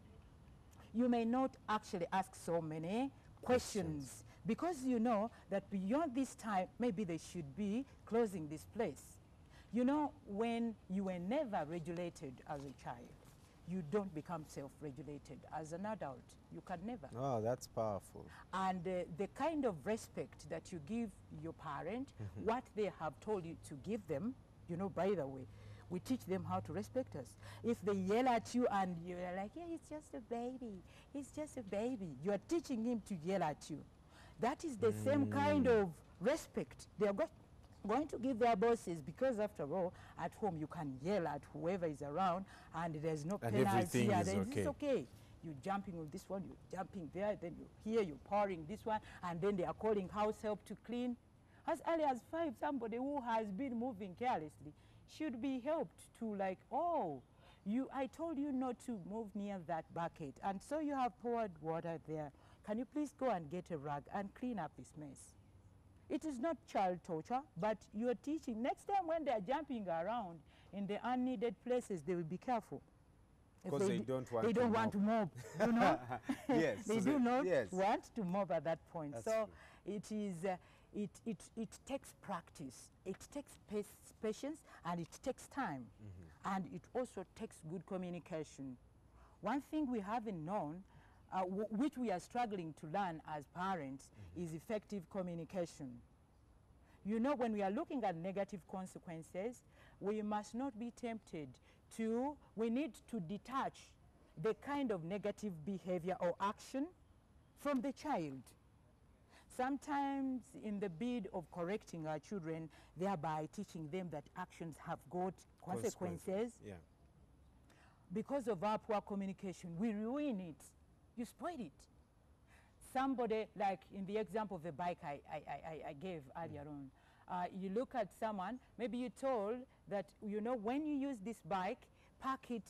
O: You may not actually ask so many questions because you know that beyond this time, maybe they should be closing this place. You know, when you were never regulated as a child, you don't become self-regulated as an adult. You can never.
B: Oh, that's powerful.
O: And the kind of respect that you give your parent, what they have told you to give them, you know, by the way, we teach them how to respect us. If they yell at you and you're like, yeah, he's just a baby, he's just a baby, you are teaching him to yell at you. That is the same kind of respect they are going to give their bosses, because after all, at home you can yell at whoever is around and there's no penalty.
B: Everything is
O: and
B: okay.
O: It's okay. You're jumping on this one, you're jumping there, then you're here, you're pouring this one, and then they are calling house help to clean. As early as 5, somebody who has been moving carelessly should be helped to, like, oh, I told you not to move near that bucket, and so you have poured water there. Can you please go and get a rag and clean up this mess? It is not child torture, but you are teaching. Next time when they are jumping around in the unneeded places, they will be careful.
B: Because they don't
O: want to mob, you know?
B: Yes.
O: They do not want to mob at that point.
B: That's
O: so
B: true.
O: it is, it takes practice, it takes patience, and it takes time. And it also takes good communication. One thing we haven't known, which we are struggling to learn as parents, is effective communication. You know, when we are looking at negative consequences, we must not be tempted to, we need to detach the kind of negative behavior or action from the child. Sometimes in the bid of correcting our children, thereby teaching them that actions have got consequences, because of our poor communication, we ruin it. You spoil it. Somebody, like in the example of the bike I gave earlier on, you look at someone, maybe you told that, you know, when you use this bike, park it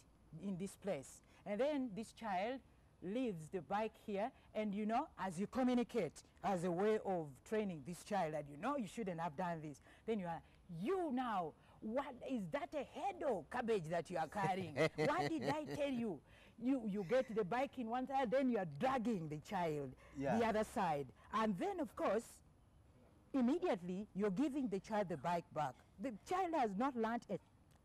O: in this place. And then this child leaves the bike here, and you know, as you communicate as a way of training this child that, you know, you shouldn't have done this, then you are, you now, what is that, a head of cabbage that you are carrying? What did I tell you? You get the bike in one side, then you are dragging the child the other side. And then, of course, immediately you're giving the child the bike back. The child has not learned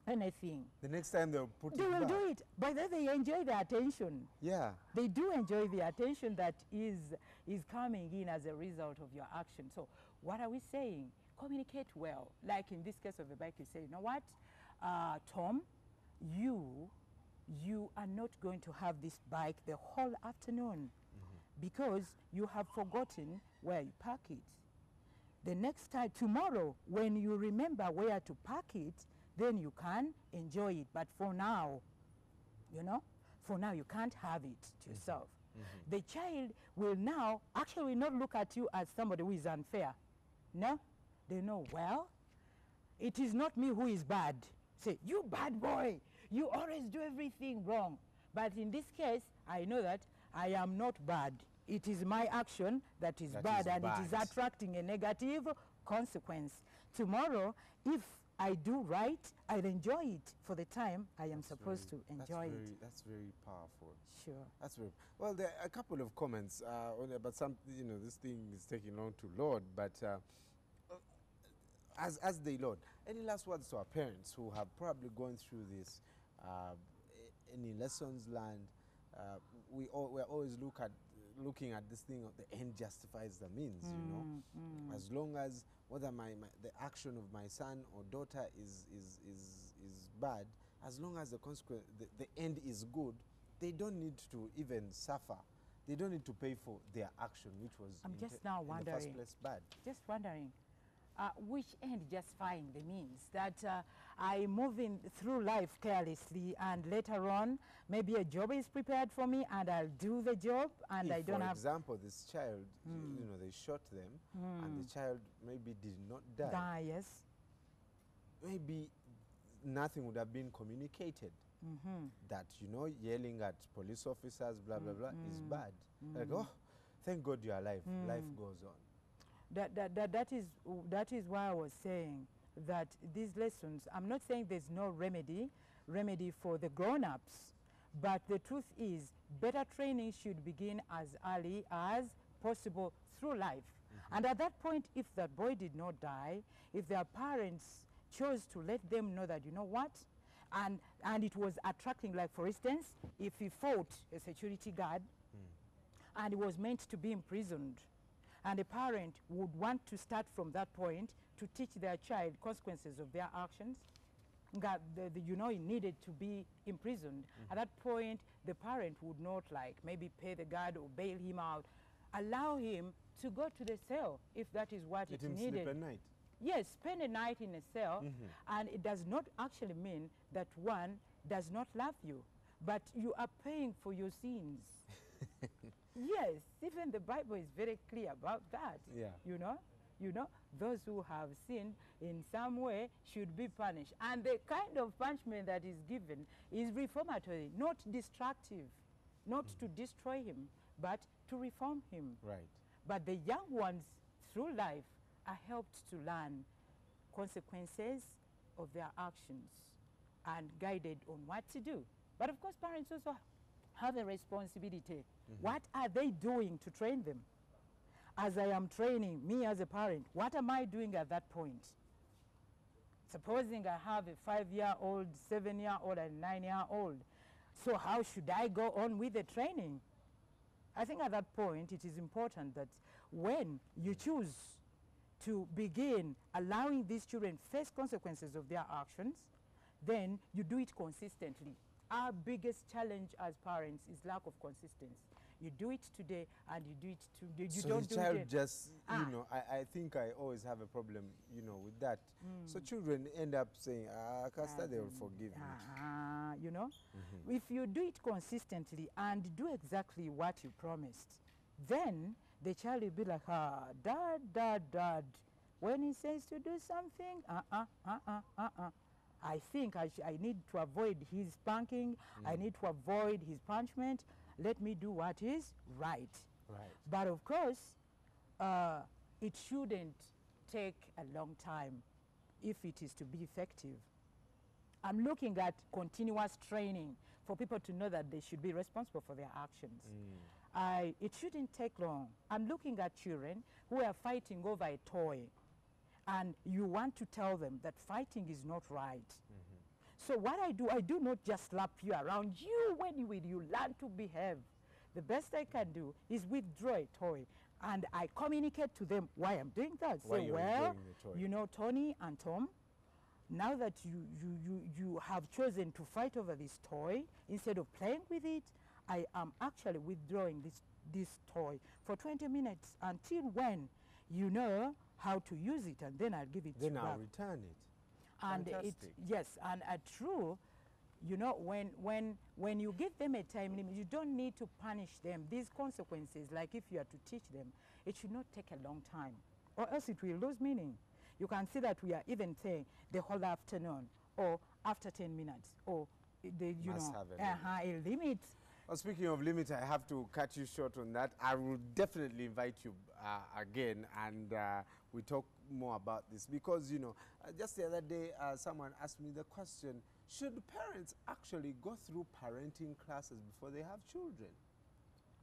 O: anything.
B: The next time they'll put it
O: They will
B: back.
O: do it, but then they enjoy the attention.
B: Yeah.
O: They do enjoy the attention that is coming in as a result of your action. So what are we saying? Communicate well. Like in this case of the bike, you say, you know what, Tom, you are not going to have this bike the whole afternoon because you have forgotten where you park it. The next time, tomorrow, when you remember where to park it, then you can enjoy it. But for now, you know, for now you can't have it to yourself. The child will now actually not look at you as somebody who is unfair. No, they know, well, it is not me who is bad. Say, you bad boy, you always do everything wrong. But in this case, I know that I am not bad. It is my action that is bad, and it is attracting a negative consequence. Tomorrow, if I do right, I'll enjoy it for the time I am supposed to enjoy it.
B: That's very powerful.
O: Sure.
B: That's very well. There are a couple of comments on it, but some, you know, this thing is taking long to load. But as they load, any last words to our parents who have probably gone through this? Any lessons learned we're always looking at this thing of the end justifies the means, you know. As long as whether the action of my son or daughter is bad, as long as the consequence, the end is good, they don't need to even suffer. They don't need to pay for their action, which was
O: I'm just now
B: in
O: wondering,
B: the first place bad.
O: Just wondering, which end justifying the means? That I move in through life carelessly, and later on, maybe a job is prepared for me, and I'll do the job, and I don't have.
B: For example, this child, you know, they shot them, and the child maybe did not die.
O: Yes.
B: Maybe nothing would have been communicated. That, you know, yelling at police officers, blah blah blah, is bad. Like, oh, thank God you're alive. Life goes on.
O: That is why I was saying that these lessons, I'm not saying there's no remedy for the grown-ups, but the truth is better training should begin as early as possible through life. And at that point, if that boy did not die, if their parents chose to let them know that, you know what, and it was attracting, like for instance, if he fought a security guard and he was meant to be imprisoned, and a parent would want to start from that point to teach their child consequences of their actions, you know, he needed to be imprisoned. At that point, the parent would not, like, maybe pay the guard or bail him out, allow him to go to the cell if that is what it needed.
B: Sleep at night.
O: Yes, spend a night in a cell, and it does not actually mean that one does not love you, but you are paying for your sins. Yes, even the Bible is very clear about that.
B: Yeah.
O: You know, those who have sinned in some way should be punished. And the kind of punishment that is given is reformatory, not destructive, not to destroy him, but to reform him.
B: Right.
O: But the young ones, through life, are helped to learn consequences of their actions and guided on what to do. But of course, parents also have a responsibility. What are they doing to train them? As I am training me as a parent, what am I doing at that point? Supposing I have a 5-year-old, 7-year-old, and 9-year-old. So how should I go on with the training? I think at that point it is important that when you choose to begin allowing these children face consequences of their actions, then you do it consistently. Our biggest challenge as parents is lack of consistency. You do it today and you do it today. You
B: so
O: don't
B: the
O: do
B: child
O: it.
B: just, you know, I think I always have a problem, you know, with that. So children end up saying, Casta, they will forgive me.
O: You know, if you do it consistently and do exactly what you promised, then the child will be like, dad. When he says to do something, I think I need to avoid his spanking. I need to avoid his punishment. Let me do what is right. But of course, it shouldn't take a long time if it is to be effective. I'm looking at continuous training for people to know that they should be responsible for their actions. It shouldn't take long. I'm looking at children who are fighting over a toy, and you want to tell them that fighting is not right. So what I do not just slap you around. When you learn to behave, the best I can do is withdraw a toy, and I communicate to them why I'm doing that. Say, well, you know, Tony and Tom, now that you have chosen to fight over this toy, instead of playing with it, I am actually withdrawing this toy for 20 minutes until when you know how to use it, and then I'll give it
B: then
O: back.
B: I'll return it.
O: And and true, you know, when you give them a time limit, you don't need to punish them. These consequences, like if you are to teach them, it should not take a long time, or else it will lose meaning. You can see that we are even saying the whole afternoon, or after 10 minutes, or a limit.
B: Well, speaking of limit, I have to cut you short on that. I will definitely invite you again, and we talk more about this, because, you know, just the other day, someone asked me the question, should parents actually go through parenting classes before they have children?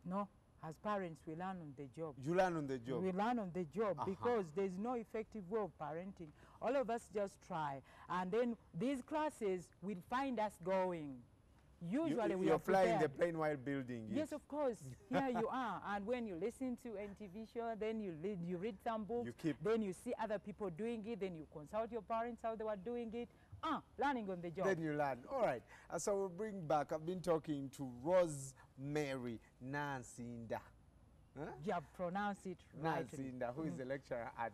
O: No. As parents, we learn on the job.
B: You learn on the job?
O: We learn on the job because there's no effective way of parenting. All of us just try. And then these classes will find us going. Usually we
B: you're
O: are
B: flying the
O: prepared.
B: plane while building it.
O: Yes, of course. Here you are. And when you listen to NTV show, then you read some books, then you see other people doing it, then you consult your parents how they were doing it. Learning on the job.
B: Then you learn. All right. So we'll bring back, I've been talking to Rosemary Nansinda. Huh?
O: You have pronounced it right.
B: Nansinda, who is a lecturer at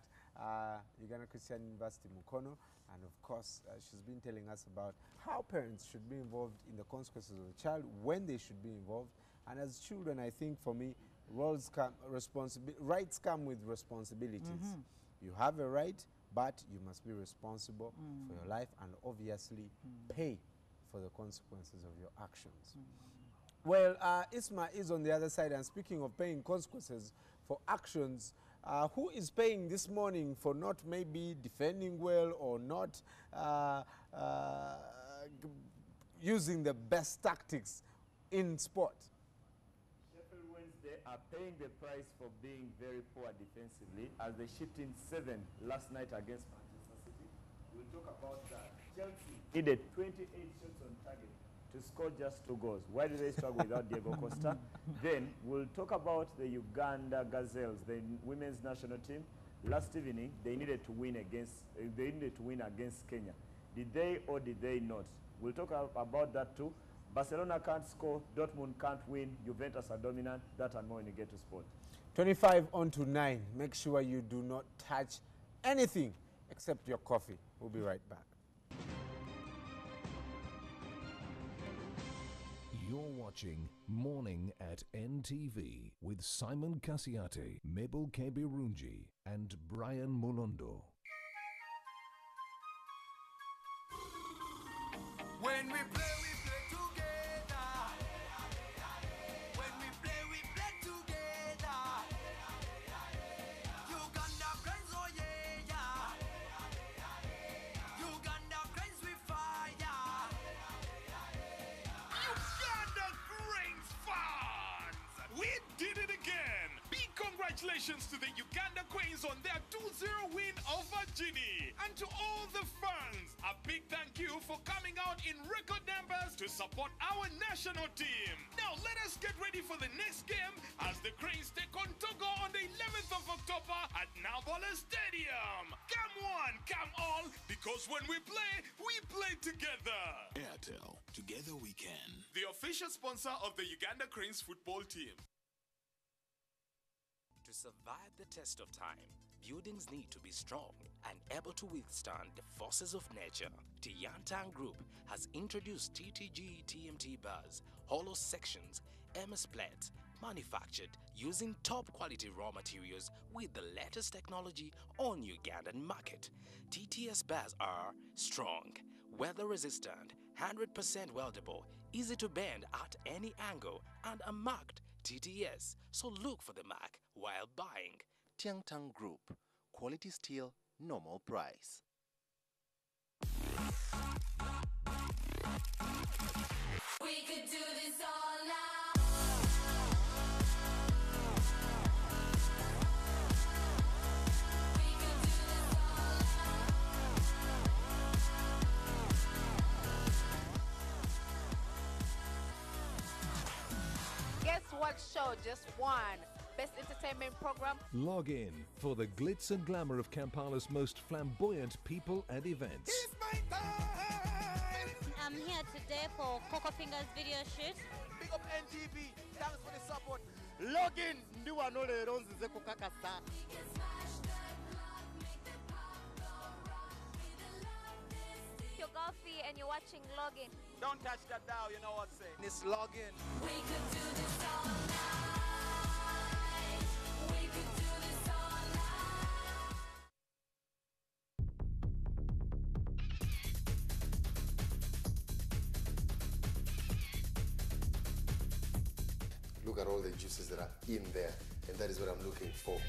B: Uganda Christian University, Mukono. And of course, she's been telling us about how parents should be involved in the consequences of a child, when they should be involved. And as children, I think for me, rights come with responsibilities. You have a right, but you must be responsible for your life and obviously pay for the consequences of your actions. Well, Isma is on the other side, and speaking of paying consequences for actions, who is paying this morning for not maybe defending well or not using the best tactics in sport?
P: Sheffield Wednesday are paying the price for being very poor defensively as they shipped in 7 last night against Manchester City. We'll talk about that. Chelsea needed 28 shots on target to score just 2 goals. Why did they struggle without Diego Costa? Then we'll talk about the Uganda Gazelles, the women's national team. Last evening, they needed to win against Kenya. Did they or did they not? We'll talk about that too. Barcelona can't score, Dortmund can't win, Juventus are dominant. That and more when you get to sport.
B: 25 on to 9. Make sure you do not touch anything except your coffee. We'll be right back.
A: You're watching Morning at NTV with Simon Kasiate, Mabel Kebirunji, and Brian Mulondo.
Q: When we play together. When we play together. Uganda cranes, oh yeah. Uganda cranes with fire.
R: Uganda Cranes fans! We did it again! Big congratulations to the Uganda Cranes on their 2-0 win over Guinea. And to all the fans, a big thank you for coming out in record numbers to support our national team. Now let us get ready for the next game as the Cranes take on Togo on the 11th of October at Nambola Stadium. Come on, come all, because when we play together.
S: Airtel, together we can.
R: The official sponsor of the Uganda Cranes football team.
T: To survive the test of time, buildings need to be strong and able to withstand the forces of nature. Tiantang Group has introduced TTG TMT bars, hollow sections, MS plates, manufactured using top quality raw materials with the latest technology on Ugandan market. TTS bars are strong, weather resistant, 100% weldable, easy to bend at any angle, and are marked TTS, so look for the mark while buying.
U: Tiantang Group, quality steel, normal price.
F: We could do this all night. We could do this all night.
V: Guess what show just won Best Entertainment Program?
A: Log in for the glitz and glamour of Kampala's most flamboyant people and events.
W: I'm here today for Coco Fingers video shoot.
X: Big up NTV, thanks for the support. Log in, ndiwa no le ronzi ze kukakasa.
W: You're Golfy and you're watching Login.
X: Don't touch that dial, you know what I'm saying. It's log in.
F: We could do this all night. We could do this all night.
K: Look at all the juices that are in there, and that is what I'm looking for.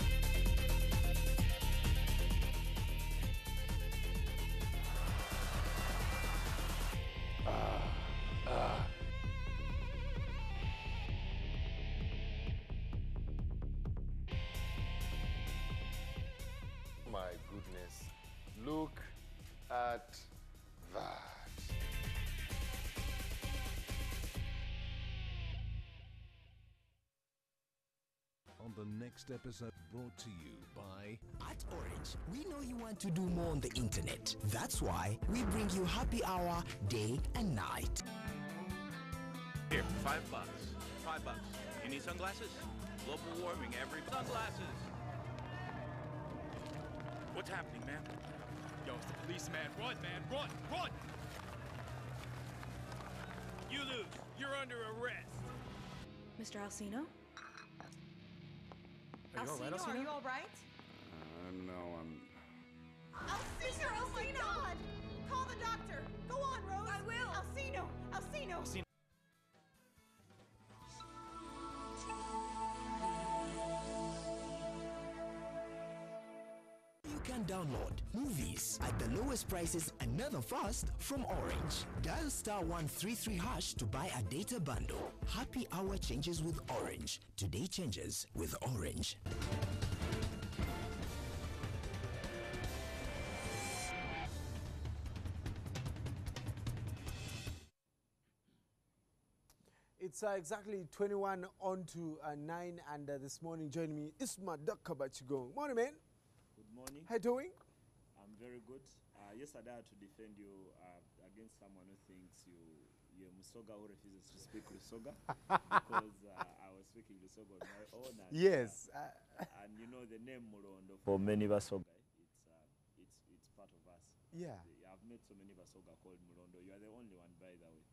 K: My goodness, look at that.
A: the next episode brought to you by
H: At Orange, we know you want to do more on the internet. That's why we bring you happy hour day and night.
L: Here, $5. $5. You need sunglasses? Global warming, every sunglasses. What's happening, man?
M: Yo, it's the police, man. Run, man. Run! Run! You lose. You're under arrest.
F: Mr. Alcino?
M: Are you all right,
F: Alcino, are
M: Alcino?
F: you all right?
N: No, I'm...
F: Alcino, oh my God! Call the doctor. Go on, Rose. I will. Alcino, Alcino.
H: You can download movies at the lowest prices another fast from Orange. Dial *133# to buy a data bundle. Happy hour changes with Orange. Today changes with Orange.
B: It's exactly 21 on to 9, and this morning joining me is Madaka Bachigo. Morning, man.
P: Good morning.
B: How you doing?
P: I'm very good. Yesterday I had to defend you against someone who thinks you're Musoga who refuses to speak Lusoga because I was speaking Lusoga on my own. And,
B: Yes.
P: And you know the name Murondo. For many Basoga, it's part of us.
B: Yeah.
P: I've met so many Basoga called Murondo. You are the only one, by the way,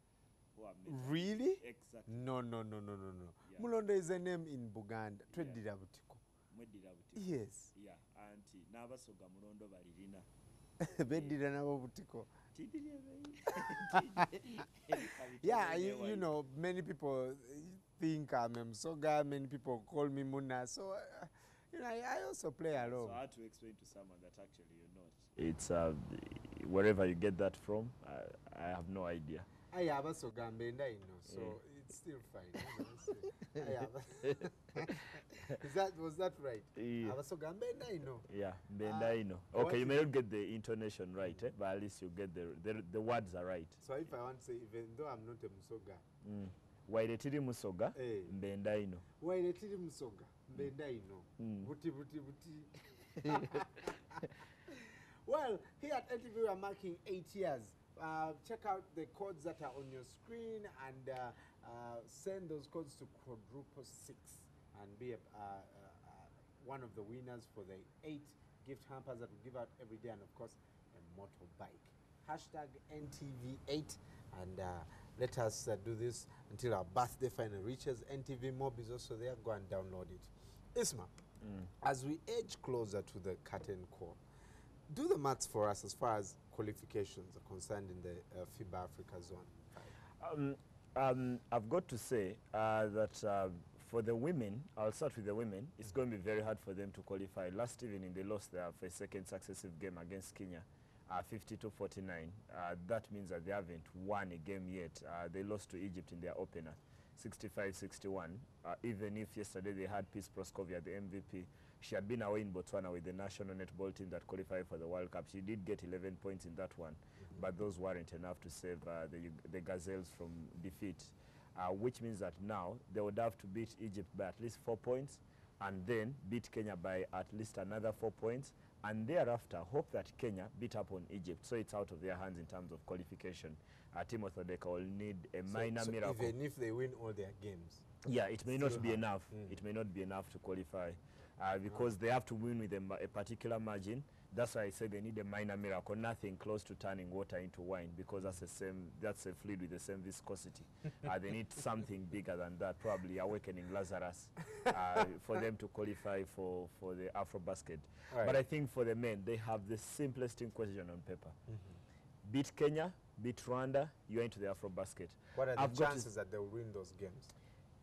P: who I've met.
B: Really?
P: Exactly.
B: No.
P: Yeah.
B: Mulondo is a name in Buganda. Twedira butiko. Yes.
P: Yeah. Auntie, Nabasoga Murondo Baririna.
B: Bedira nabo butiko. Yeah, you know, many people think I'm Msoga, many people call me Muna, so you know, I also play along.
P: So I had to explain to someone that actually you're not. It's wherever you get that from, I have no idea.
B: I have a Sogambe, I know, so it's still fine. You know, was that right?
P: Yeah.
B: Abasogambe, I know.
P: Yeah, Bendaino. Okay, you may not get the intonation right, but at least you get the words are right.
B: So if I want to say, even though I'm not a Musoga.
P: Wairetiri Musoga, Bendaino.
B: Wairetiri Musoga, Bendaino. Buti, buti, buti. Well, here at NTV we are marking 8 years. Check out the codes that are on your screen and send those codes to quadruple 6 and be one of the winners for the 8 gift hampers that we give out every day, and of course a motorbike. Hashtag NTV8, and let us do this until our birthday finally reaches. NTV Mob is also there. Go and download it. Isma, as we edge closer to the curtain call, do the maths for us as far as qualifications are concerned in the FIBA Africa zone.
P: I've got to say that for the women, I'll start with the women, it's going to be very hard for them to qualify. Last evening, they lost their second successive game against Kenya, 52-49. That means that they haven't won a game yet. They lost to Egypt in their opener, 65-61. Even if yesterday they had Peace Proskovia, the MVP. She had been away in Botswana with the national netball team that qualified for the World Cup. She did get 11 points in that one, but those weren't enough to save the Gazelles from defeat, which means that now they would have to beat Egypt by at least 4 points and then beat Kenya by at least another 4 points, and thereafter hope that Kenya beat up on Egypt. So it's out of their hands in terms of qualification. Timothy Odeka will need a minor miracle.
B: Even if they win all their games?
P: Yeah, it may not be enough. It may not be enough to qualify. Because they have to win with a particular margin. That's why I say they need a minor miracle, nothing close to turning water into wine, because that's a fluid with the same viscosity. They need something bigger than that, probably awakening Lazarus, for them to qualify for the AfroBasket.
B: Right.
P: But I think for the men, they have the simplest question on paper. Beat Kenya, beat Rwanda, you're into the AfroBasket.
B: What are the chances that they'll win those games?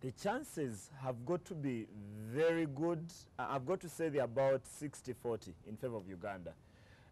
P: The chances have got to be very good. I've got to say they're about 60-40 in favor of Uganda.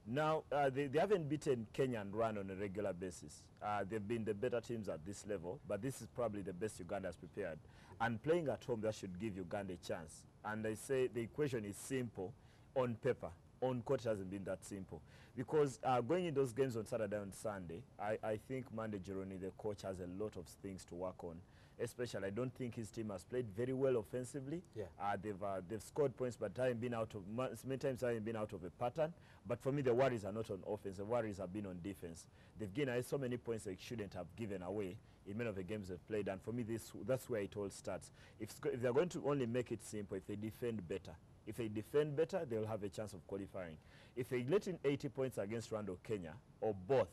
P: Now, they haven't beaten Kenya and Rwanda on a regular basis. They've been the better teams at this level, but this is probably the best Uganda has prepared. And playing at home, that should give Uganda a chance. And I say the equation is simple on paper. on court hasn't been that simple. Because going in those games on Saturday and Sunday, I think Mande Jeroni, the coach, has a lot of things to work on. Especially, I don't think his team has played very well offensively.
B: Yeah.
P: They've scored points, but haven't been out of many times haven't been out of a pattern. But for me, the worries are not on offense. The worries have been on defense. They've given so many points they shouldn't have given away in many of the games they've played. And for me, that's where it all starts. If they're going to only make it simple, if they defend better. If they defend better, they'll have a chance of qualifying. If they let in 80 points against Rwanda or Kenya, or both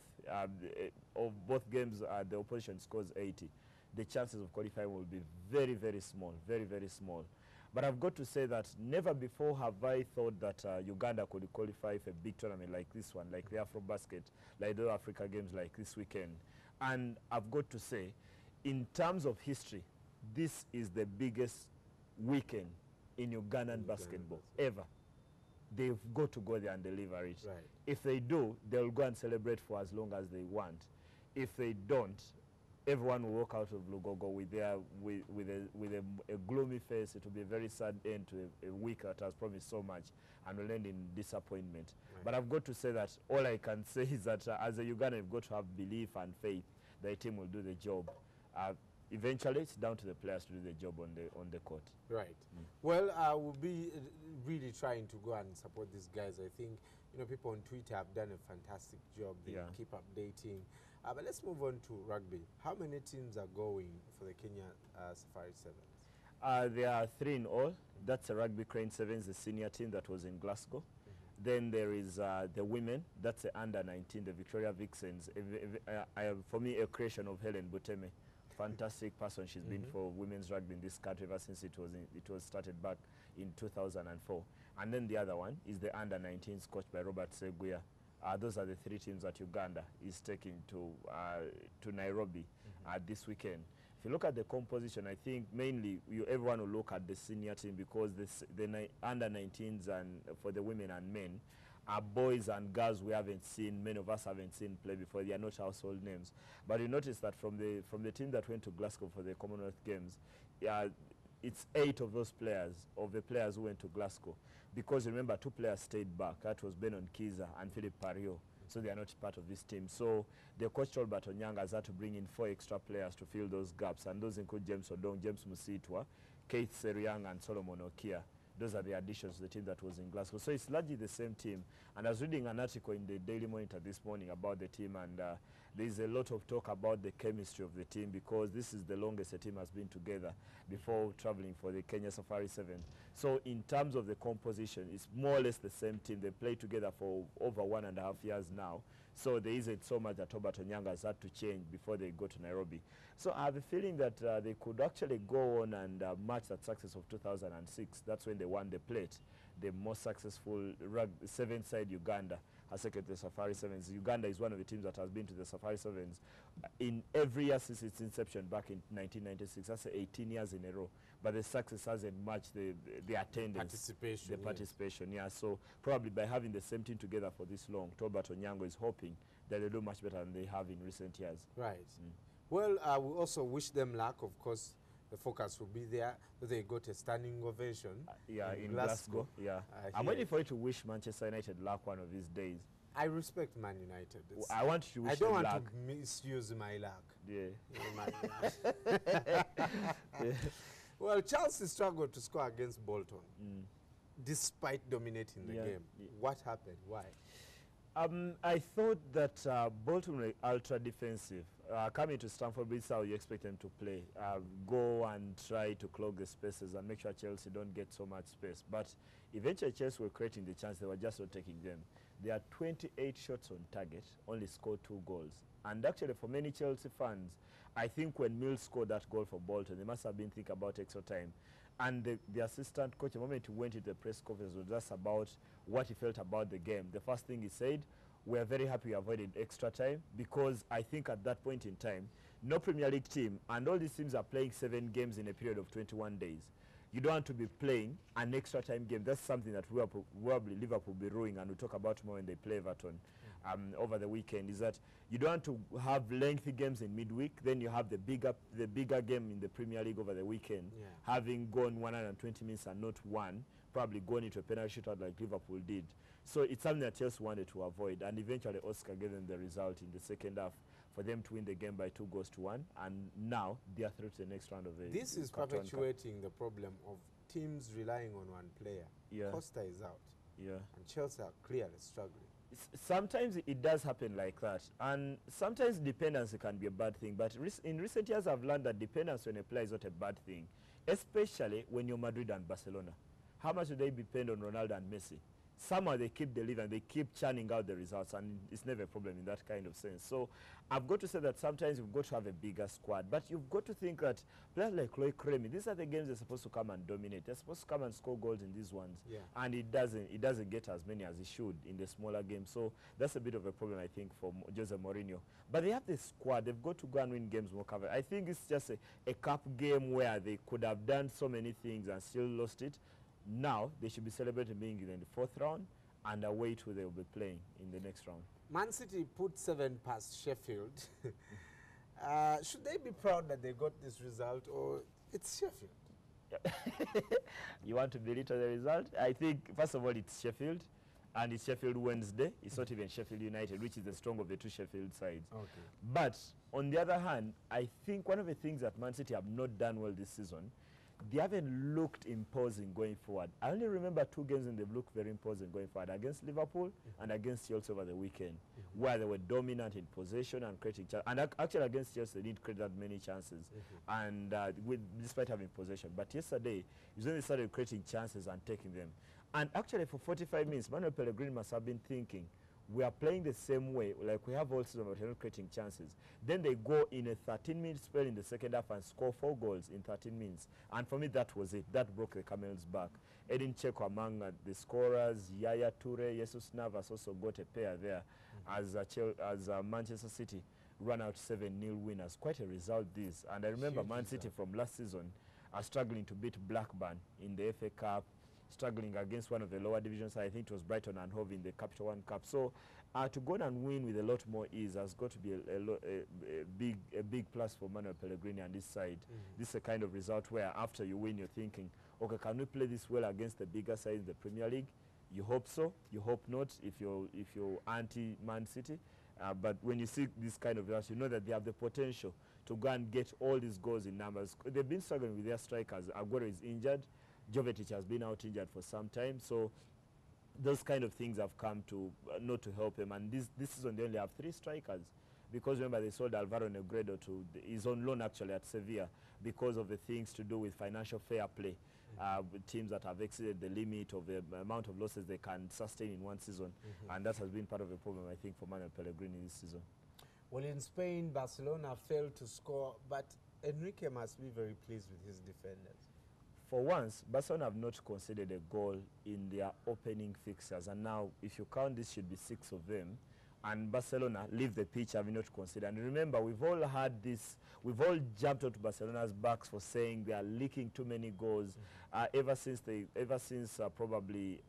P: games, the opposition scores 80, the chances of qualifying will be very, very small, very, very small. But I've got to say that never before have I thought that Uganda could qualify for a big tournament like this one, like the AfroBasket, like the Africa Games like this weekend. And I've got to say, in terms of history, this is the biggest weekend in Ugandan basketball ever. They've got to go there and deliver it.
B: Right.
P: If they do, they'll go and celebrate for as long as they want. If they don't, everyone will walk out of Lugogo with a gloomy face. It will be a very sad end to a week that has promised so much and will end in disappointment. Right. But I've got to say that all I can say is that as a Ugandan, you've got to have belief and faith that the team will do the job. Eventually, it's down to the players to do the job on the court. Right.
B: Well, we'll be really trying to go and support these guys. I think, people on Twitter have done a fantastic job. They keep updating. But let's move on to rugby. How many teams are going for the Kenya Safari Sevens?
P: There are 3 in all. That's the Rugby Crane Sevens, the senior team that was in Glasgow. Then there is the women. That's the under-19, the Victoria Vixens. For me, a creation of Helen Buteme. Fantastic person she's been for women's rugby in this country ever since it was started back in 2004. And then the other one is the under-19s coached by Robert Seguya. Those are the 3 teams that Uganda is taking to Nairobi this weekend. If you look at the composition, I think mainly everyone will look at the senior team because the under-19s and for the women and men are boys and girls we haven't seen, many of us haven't seen play before. They are not household names. But you notice that from the team that went to Glasgow for the Commonwealth Games, it's 8 of those players, of the players who went to Glasgow. Because remember, 2 players stayed back. That was Benon Kiza and Philip Pario. So they are not part of this team. So the coach Albert Onyanga has had to bring in 4 extra players to fill those gaps. And those include James Odong, James Musitwa, Keith Seriang, and Solomon Okia. Those are the additions to the team that was in Glasgow. So it's largely the same team. And I was reading an article in the Daily Monitor this morning about the team, and there's a lot of talk about the chemistry of the team because this is the longest the team has been together before traveling for the Kenya Safari 7. So in terms of the composition, it's more or less the same team. They played together for over 1.5 years now. So there isn't so much that Robert Onyanga has had to change before they go to Nairobi. So I have a feeling that they could actually go on and match that success of 2006. That's when they won the plate. The most successful 7-side Uganda has taken the Safari Sevens. Uganda is one of the teams that has been to the Safari Sevens in every year since its inception back in 1996. That's 18 years in a row. But the success hasn't matched the attendance. The participation, yeah. So probably by having the same team together for this long, Tolbert Onyango is hoping that they'll do much better than they have in recent years.
B: Right. Well, we also wish them luck. Of course, the focus will be there. They got a standing ovation.
P: In Glasgow. Yeah. I'm waiting for you to wish Manchester United luck one of these days.
B: I respect Man United.
P: I want you to wish
B: I don't want
P: luck.
B: to misuse my luck.
P: Yeah.
B: Well, Chelsea struggled to score against Bolton, despite dominating the game. What happened? Why?
P: I thought that Bolton were ultra defensive. Coming to Stamford Bridge, how you expect them to play. Go and try to clog the spaces and make sure Chelsea don't get so much space. But eventually Chelsea were creating the chance. They were just not taking them. There are 28 shots on target, only scored 2 goals. And actually for many Chelsea fans, I think when Mills scored that goal for Bolton, they must have been thinking about extra time. And the assistant coach, the moment he went into the press conference, was just about what he felt about the game. The first thing he said, we are very happy we avoided extra time because I think at that point in time, no Premier League team, and all these teams are playing 7 games in a period of 21 days. You don't want to be playing an extra time game. That's something that Liverpool will be ruining, and we'll talk about more when they play Everton over the weekend, is that you don't want to have lengthy games in midweek, then you have the bigger game in the Premier League over the weekend, having gone 120 minutes and not one, probably going into a penalty shootout like Liverpool did. So it's something that Chelsea wanted to avoid, and eventually Oscar gave them the result in the second half for them to win the game by 2-1, and now they are through to the next round of the
B: This is perpetuating the problem of teams relying on one player.
P: Yeah.
B: Costa is out.
P: Yeah.
B: And Chelsea are clearly struggling.
P: Sometimes it does happen like that, and sometimes dependency can be a bad thing, but in recent years I've learned that dependence on a player is not a bad thing, especially when you're Madrid and Barcelona. How much do they depend on Ronaldo and Messi? Somehow they keep delivering, they keep churning out the results, and it's never a problem in that kind of sense. So I've got to say that sometimes you've got to have a bigger squad, but you've got to think that players like Chloe Kremi, these are the games they're supposed to come and dominate. They're supposed to come and score goals in these ones, and it doesn't get as many as it should in the smaller games. So that's a bit of a problem, I think, for Jose Mourinho. But they have the squad. They've got to go and win games more covered. I think it's just a cup game where they could have done so many things and still lost it. Now they should be celebrating being in the fourth round and await who they will be playing in the next round.
B: Man City put 7 past Sheffield. Should they be proud that they got this result, or it's Sheffield?
P: You want to belittle the result? I think, first of all, it's Sheffield, and it's Sheffield Wednesday. It's not even Sheffield United, which is the strong of the two Sheffield sides.
B: Okay.
P: But on the other hand, I think one of the things that Man City have not done well this season, they haven't looked imposing going forward. I only remember 2 games and they've looked very imposing going forward, against Liverpool and against Chelsea over the weekend, where they were dominant in possession and creating chances. And actually against Chelsea, they didn't create that many chances, and despite having possession. But yesterday, is when they started creating chances and taking them. And actually for 45 minutes, Manuel Pellegrini must have been thinking, we are playing the same way, like we have all season, but we're not creating chances. Then they go in a 13-minute spell in the second half and score 4 goals in 13 minutes. And for me, that was it. That broke the camel's back. Edin Dzeko among the scorers, Yaya Toure, Jesus Navas also got a pair there as Manchester City run out 7-0 winners. Quite a result this. And I remember Man City from last season are struggling to beat Blackburn in the FA Cup, struggling against one of the lower divisions. I think it was Brighton and Hove in the Capital One Cup. So to go and win with a lot more ease has got to be a big plus for Manuel Pellegrini and this side. This is a kind of result where after you win, you're thinking, okay, can we play this well against the bigger side in the Premier League? You hope so. You hope not if you're anti-Man City. But when you see this kind of results, you know that they have the potential to go and get all these goals in numbers. They've been struggling with their strikers. Aguero is injured. Jovetic has been out injured for some time, so those kind of things have come to not to help him. And this season they only have 3 strikers, because remember they sold Alvaro Negredo to his own loan actually at Sevilla because of the things to do with financial fair play. Teams that have exceeded the limit of the amount of losses they can sustain in one season, and that has been part of the problem, I think, for Manuel Pellegrini this season.
B: Well, in Spain, Barcelona failed to score, but Enrique must be very pleased with his defenders.
P: For once, Barcelona have not conceded a goal in their opening fixtures, and now, if you count, this should be 6 of them. And Barcelona leave the pitch having not conceded. And remember, we've all had this, we've all jumped onto Barcelona's backs for saying they are leaking too many goals. Ever since probably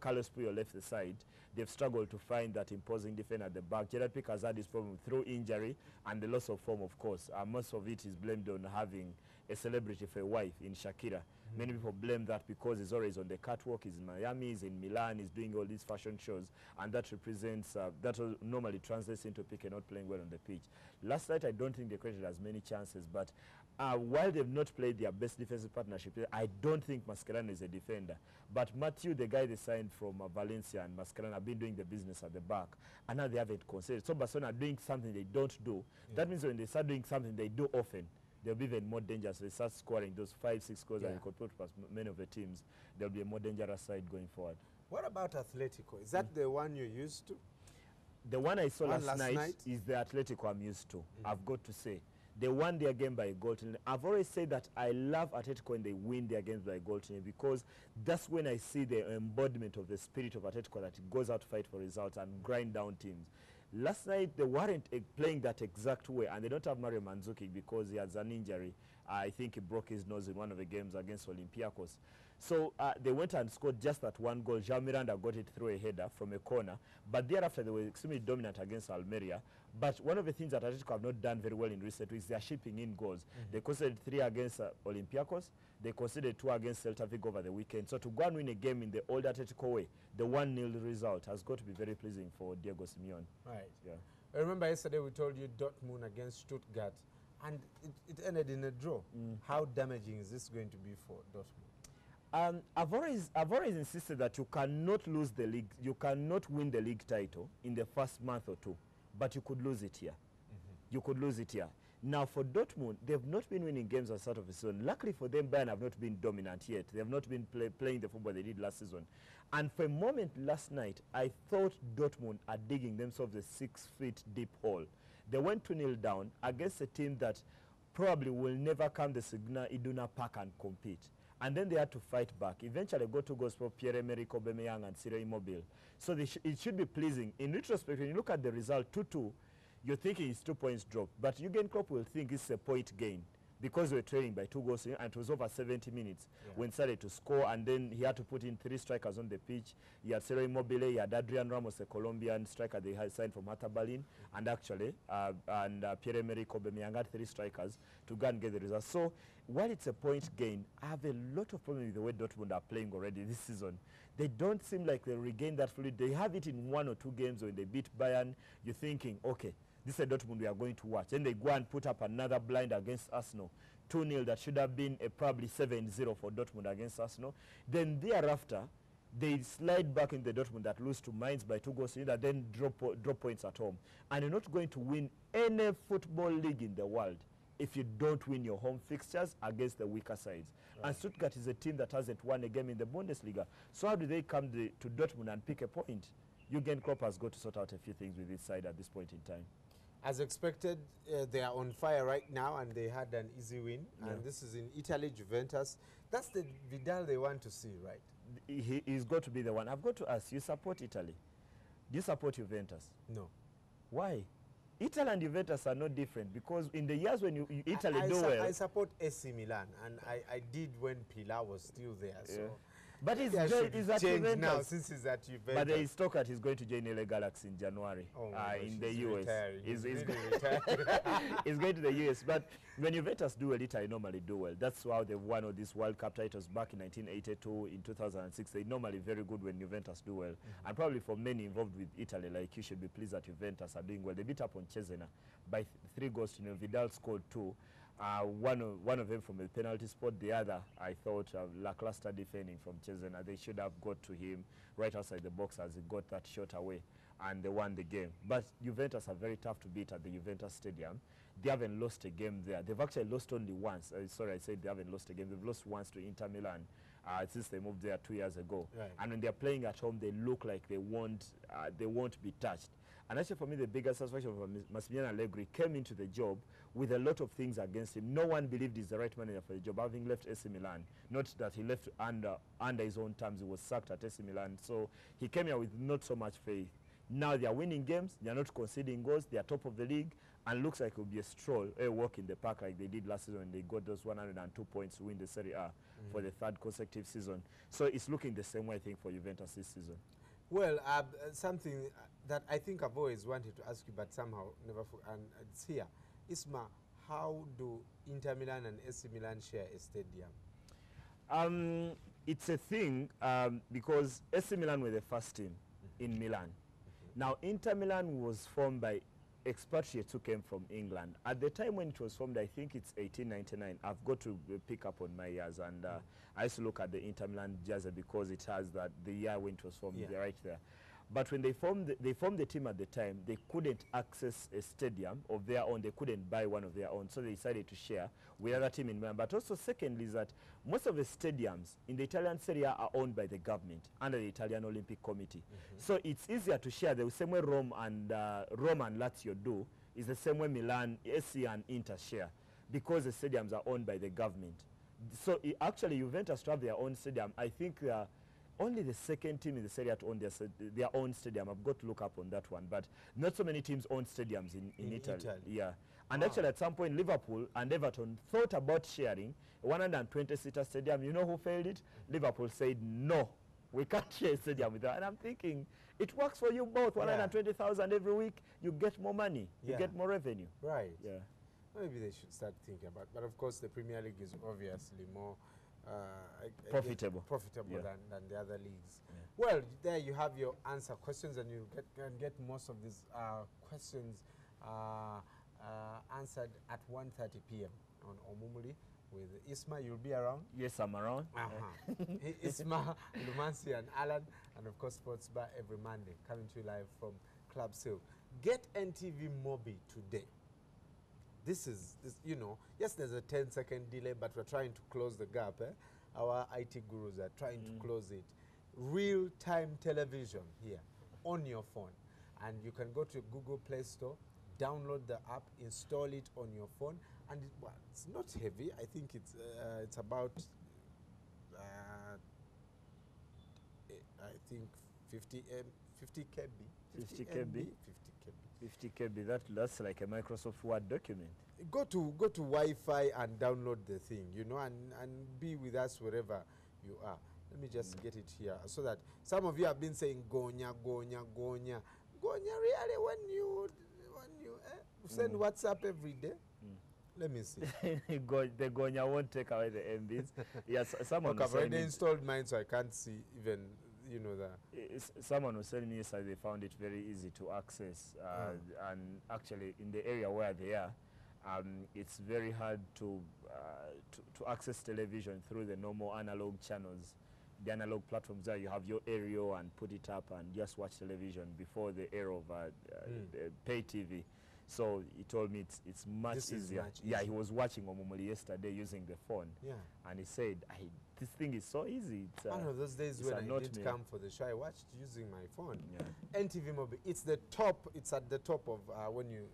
P: Carlos Puyol left the side, they've struggled to find that imposing defender at the back. Gerard Piqué has had this problem through injury and the loss of form, of course. Most of it is blamed on having a celebrity for a wife in Shakira. Many people blame that because he's always on the catwalk, he's in Miami, he's in Milan, he's doing all these fashion shows, and that represents, that normally translates into Piqué not playing well on the pitch. Last night, I don't think they created as many chances, but while they've not played their best defensive partnership, I don't think Mascherano is a defender. But Mathieu, the guy they signed from Valencia, and Mascherano have been doing the business at the back, and now they haven't conceded. So Barcelona are doing something they don't do. That means when they start doing something they do often, they'll be even more dangerous. They start scoring those 5-6 goals and they could put past many of the teams. They'll be a more dangerous side going forward.
B: What about Atletico? Is that the one you're used to?
P: The one I saw last night is the Atletico I'm used to, I've got to say. They won their game by a goal to nil. I've always said that I love Atletico when they win their games by a goal to nil, because that's when I see the embodiment of the spirit of Atletico, that it goes out to fight for results and grind down teams. Last night, they weren't playing that exact way, and they don't have Mario Mandzukic because he has an injury. I think he broke his nose in one of the games against Olympiacos. So they went and scored just that one goal. Jean Miranda got it through a header from a corner. But thereafter, they were extremely dominant against Almeria. But one of the things that Atletico have not done very well in recent weeks, they are shipping in goals. They conceded 3 against Olympiacos. They conceded 2 against Celta Vigo over the weekend. So to go and win a game in the old Atletico way, the 1-0 result has got to be very pleasing for Diego Simeone.
B: Right.
P: Yeah.
B: I remember yesterday we told you Dortmund against Stuttgart, and it ended in a draw. How damaging is this going to be for Dortmund?
P: I've always insisted that you cannot lose the league. You cannot win the league title in the first month or two, but you could lose it here. You could lose it here. Now for Dortmund, they've not been winning games at the start of the season. Luckily for them, Bayern have not been dominant yet. They have not been playing the football they did last season. And for a moment last night, I thought Dortmund are digging themselves a 6 feet deep hole. They went 2-0 down against a team that probably will never come the Signal Iduna Park and compete. And then they had to fight back. Eventually got 2 goals for Pierre-Emerick Aubameyang and Cyril Immobile. So it should be pleasing. In retrospect, when you look at the result, 2-2, you're thinking it's 2 points drop. But Jurgen Klopp will think it's a point gain because we were trailing by 2 goals and it was over 70 minutes when started to score, and then he had to put in 3 strikers on the pitch. He had Cyril Immobile, he had Adrian Ramos, a Colombian striker they had signed from Hertha Berlin, and actually Pierre-Emerick Aubameyang had 3 strikers to go and get the result. So while it's a point gain, I have a lot of problems with the way Dortmund are playing already this season. They don't seem like they regain that fluid. They have it in 1 or 2 games when they beat Bayern. You're thinking, okay, this is a Dortmund we are going to watch. Then they go and put up another blind against Arsenal. 2-0 that should have been a probably 7-0 for Dortmund against Arsenal. Then thereafter, they slide back in the Dortmund that lose to Mainz by 2 goals, then drop points at home. And you're not going to win any football league in the world if you don't win your home fixtures against the weaker sides. Right. And Stuttgart is a team that hasn't won a game in the Bundesliga. So how do they come to Dortmund and pick a point? Jurgen Klopp has got to sort out a few things with his side at this point in time.
B: As expected, they are on fire right now, and they had an easy win. And this is in Italy, Juventus. That's the Vidal they want to see, right?
P: He's got to be the one. I've got to ask, you support Italy. Do you support Juventus?
B: No.
P: Why? Italy and Juventus are not different, because in the years when Italy do well...
B: I support AC Milan, and I did when Pilar was still there. So
P: but he's at
B: Juventus now since he's at Juventus.
P: But there is talk that he's going to join LA Galaxy in January in the US. He's really he's going to the US. But when Juventus do well, Italy normally do well. That's how they've won all these World Cup titles back in 1982, in 2006. They're normally very good when Juventus do well. And probably for many involved with Italy, like you, should be pleased that Juventus are doing well. They beat up on Cesena by 3 goals to 0. Vidal scored 2. One of them from a penalty spot, the other, I thought, lackluster defending from Cesena. They should have got to him right outside the box as he got that shot away, and they won the game. But Juventus are very tough to beat at the Juventus Stadium. They haven't lost a game there. They've actually lost only once. Sorry, I said they haven't lost a game. They've lost once to Inter Milan since they moved there 2 years ago. Right. And when they're playing at home, they look like they won't be touched. And actually, for me, the biggest satisfaction for Massimiliano Allegri came into the job with a lot of things against him. No one believed he's the right manager for the job, having left AC Milan. Not that he left under his own terms. He was sacked at AC Milan. So he came here with not so much faith. Now they are winning games. They are not conceding goals. They are top of the league. And looks like it will be a stroll, a walk in the park like they did last season when they got those 102 points to win the Serie A for the 3rd consecutive season. So it's looking the same way, I think, for Juventus this season.
B: Well, something that I think I've always wanted to ask you, but somehow never, and it's here. Isma, how do Inter Milan and AC Milan share a stadium?
P: It's a thing because AC Milan were the first team in Milan. Now, Inter Milan was formed by expatriates who came from England. At the time when it was formed, I think it's 1899. I've got to pick up on my years, and I used to look at the Inter Milan jersey because it has that the year when it was formed right there. But when they formed the team at the time, they couldn't access a stadium of their own. They couldn't buy one of their own, so they decided to share with another team in Milan. But also, secondly, is that most of the stadiums in the Italian Serie A are owned by the government under the Italian Olympic Committee. So it's easier to share. The same way Rome and Lazio do is the same way Milan, AC, and Inter share, because the stadiums are owned by the government. So actually, Juventus to have their own stadium, I think they are only the 2nd team in the Serie A to own their own stadium. I've got to look up on that one. But not so many teams own stadiums in Italy. Yeah. And actually at some point Liverpool and Everton thought about sharing a 120-seater stadium. You know who failed it? Liverpool said, no, we can't share a stadium with that. And I'm thinking, it works for you both, 120,000 every week, you get more money, you get more revenue.
B: Right.
P: Yeah.
B: Maybe they should start thinking about, but of course the Premier League is obviously more
P: profitable
B: than the other leagues. Well, there you have your answer questions, and you can get most of these questions answered at 1:30 p.m. on Omumuli with Isma. You'll be around?
P: Yes, I'm around.
B: Isma, Lumansi and Alan, and of course Sports Bar every Monday, coming to you live from Club Silk. Get NTV Mobi today. This, you know, yes, there's a 10-second delay, but we're trying to close the gap. Our IT gurus are trying to close it. Real-time television here on your phone. And you can go to Google Play Store, download the app, install it on your phone, and it's not heavy. I think it's about, I think 50 KB.
P: 50 KB. 50 KB, that's like a Microsoft Word document.
B: Go to Wi-Fi and download the thing, you know, and be with us wherever you are. Let me just get it here, so that some of you have been saying Gonya. Gonya really, when you send WhatsApp every day? Let me see.
P: The Gonya won't take away the MBs. Yes, someone
B: I've already installed mine, so I can't see even, you know, that.
P: Someone was telling me yesterday they found it very easy to access, and actually in the area where they are, it's very hard to access television through the normal analog channels, the analog platforms there. You have your aerial and put it up and just watch television before the era of pay TV. So he told me it's much easier. Yeah, he was watching Omumuli yesterday using the phone. Yeah. And he said, this thing is so easy. It's
B: one of those days when I did come for the show, I watched using my phone. Yeah. NTV Mobile, it's the top, it's at the top of when you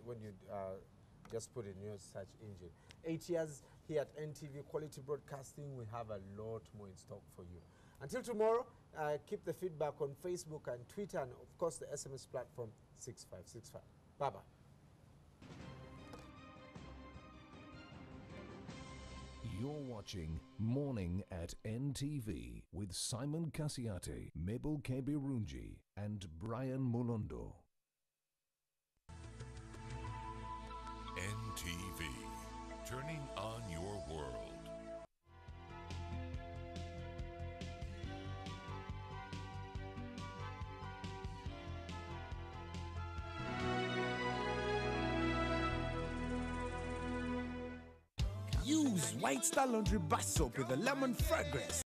B: just put in your search engine. 8 years here at NTV Quality Broadcasting. We have a lot more in stock for you. Until tomorrow, keep the feedback on Facebook and Twitter, and of course the SMS platform 6565. Bye-bye.
A: You're watching Morning at NTV with Simon Kasiate, Mabel Kebirunji, and Brian Mulondo.
D: NTV, turning on your world.
H: Use White Star Laundry Bar Soap with a lemon fragrance.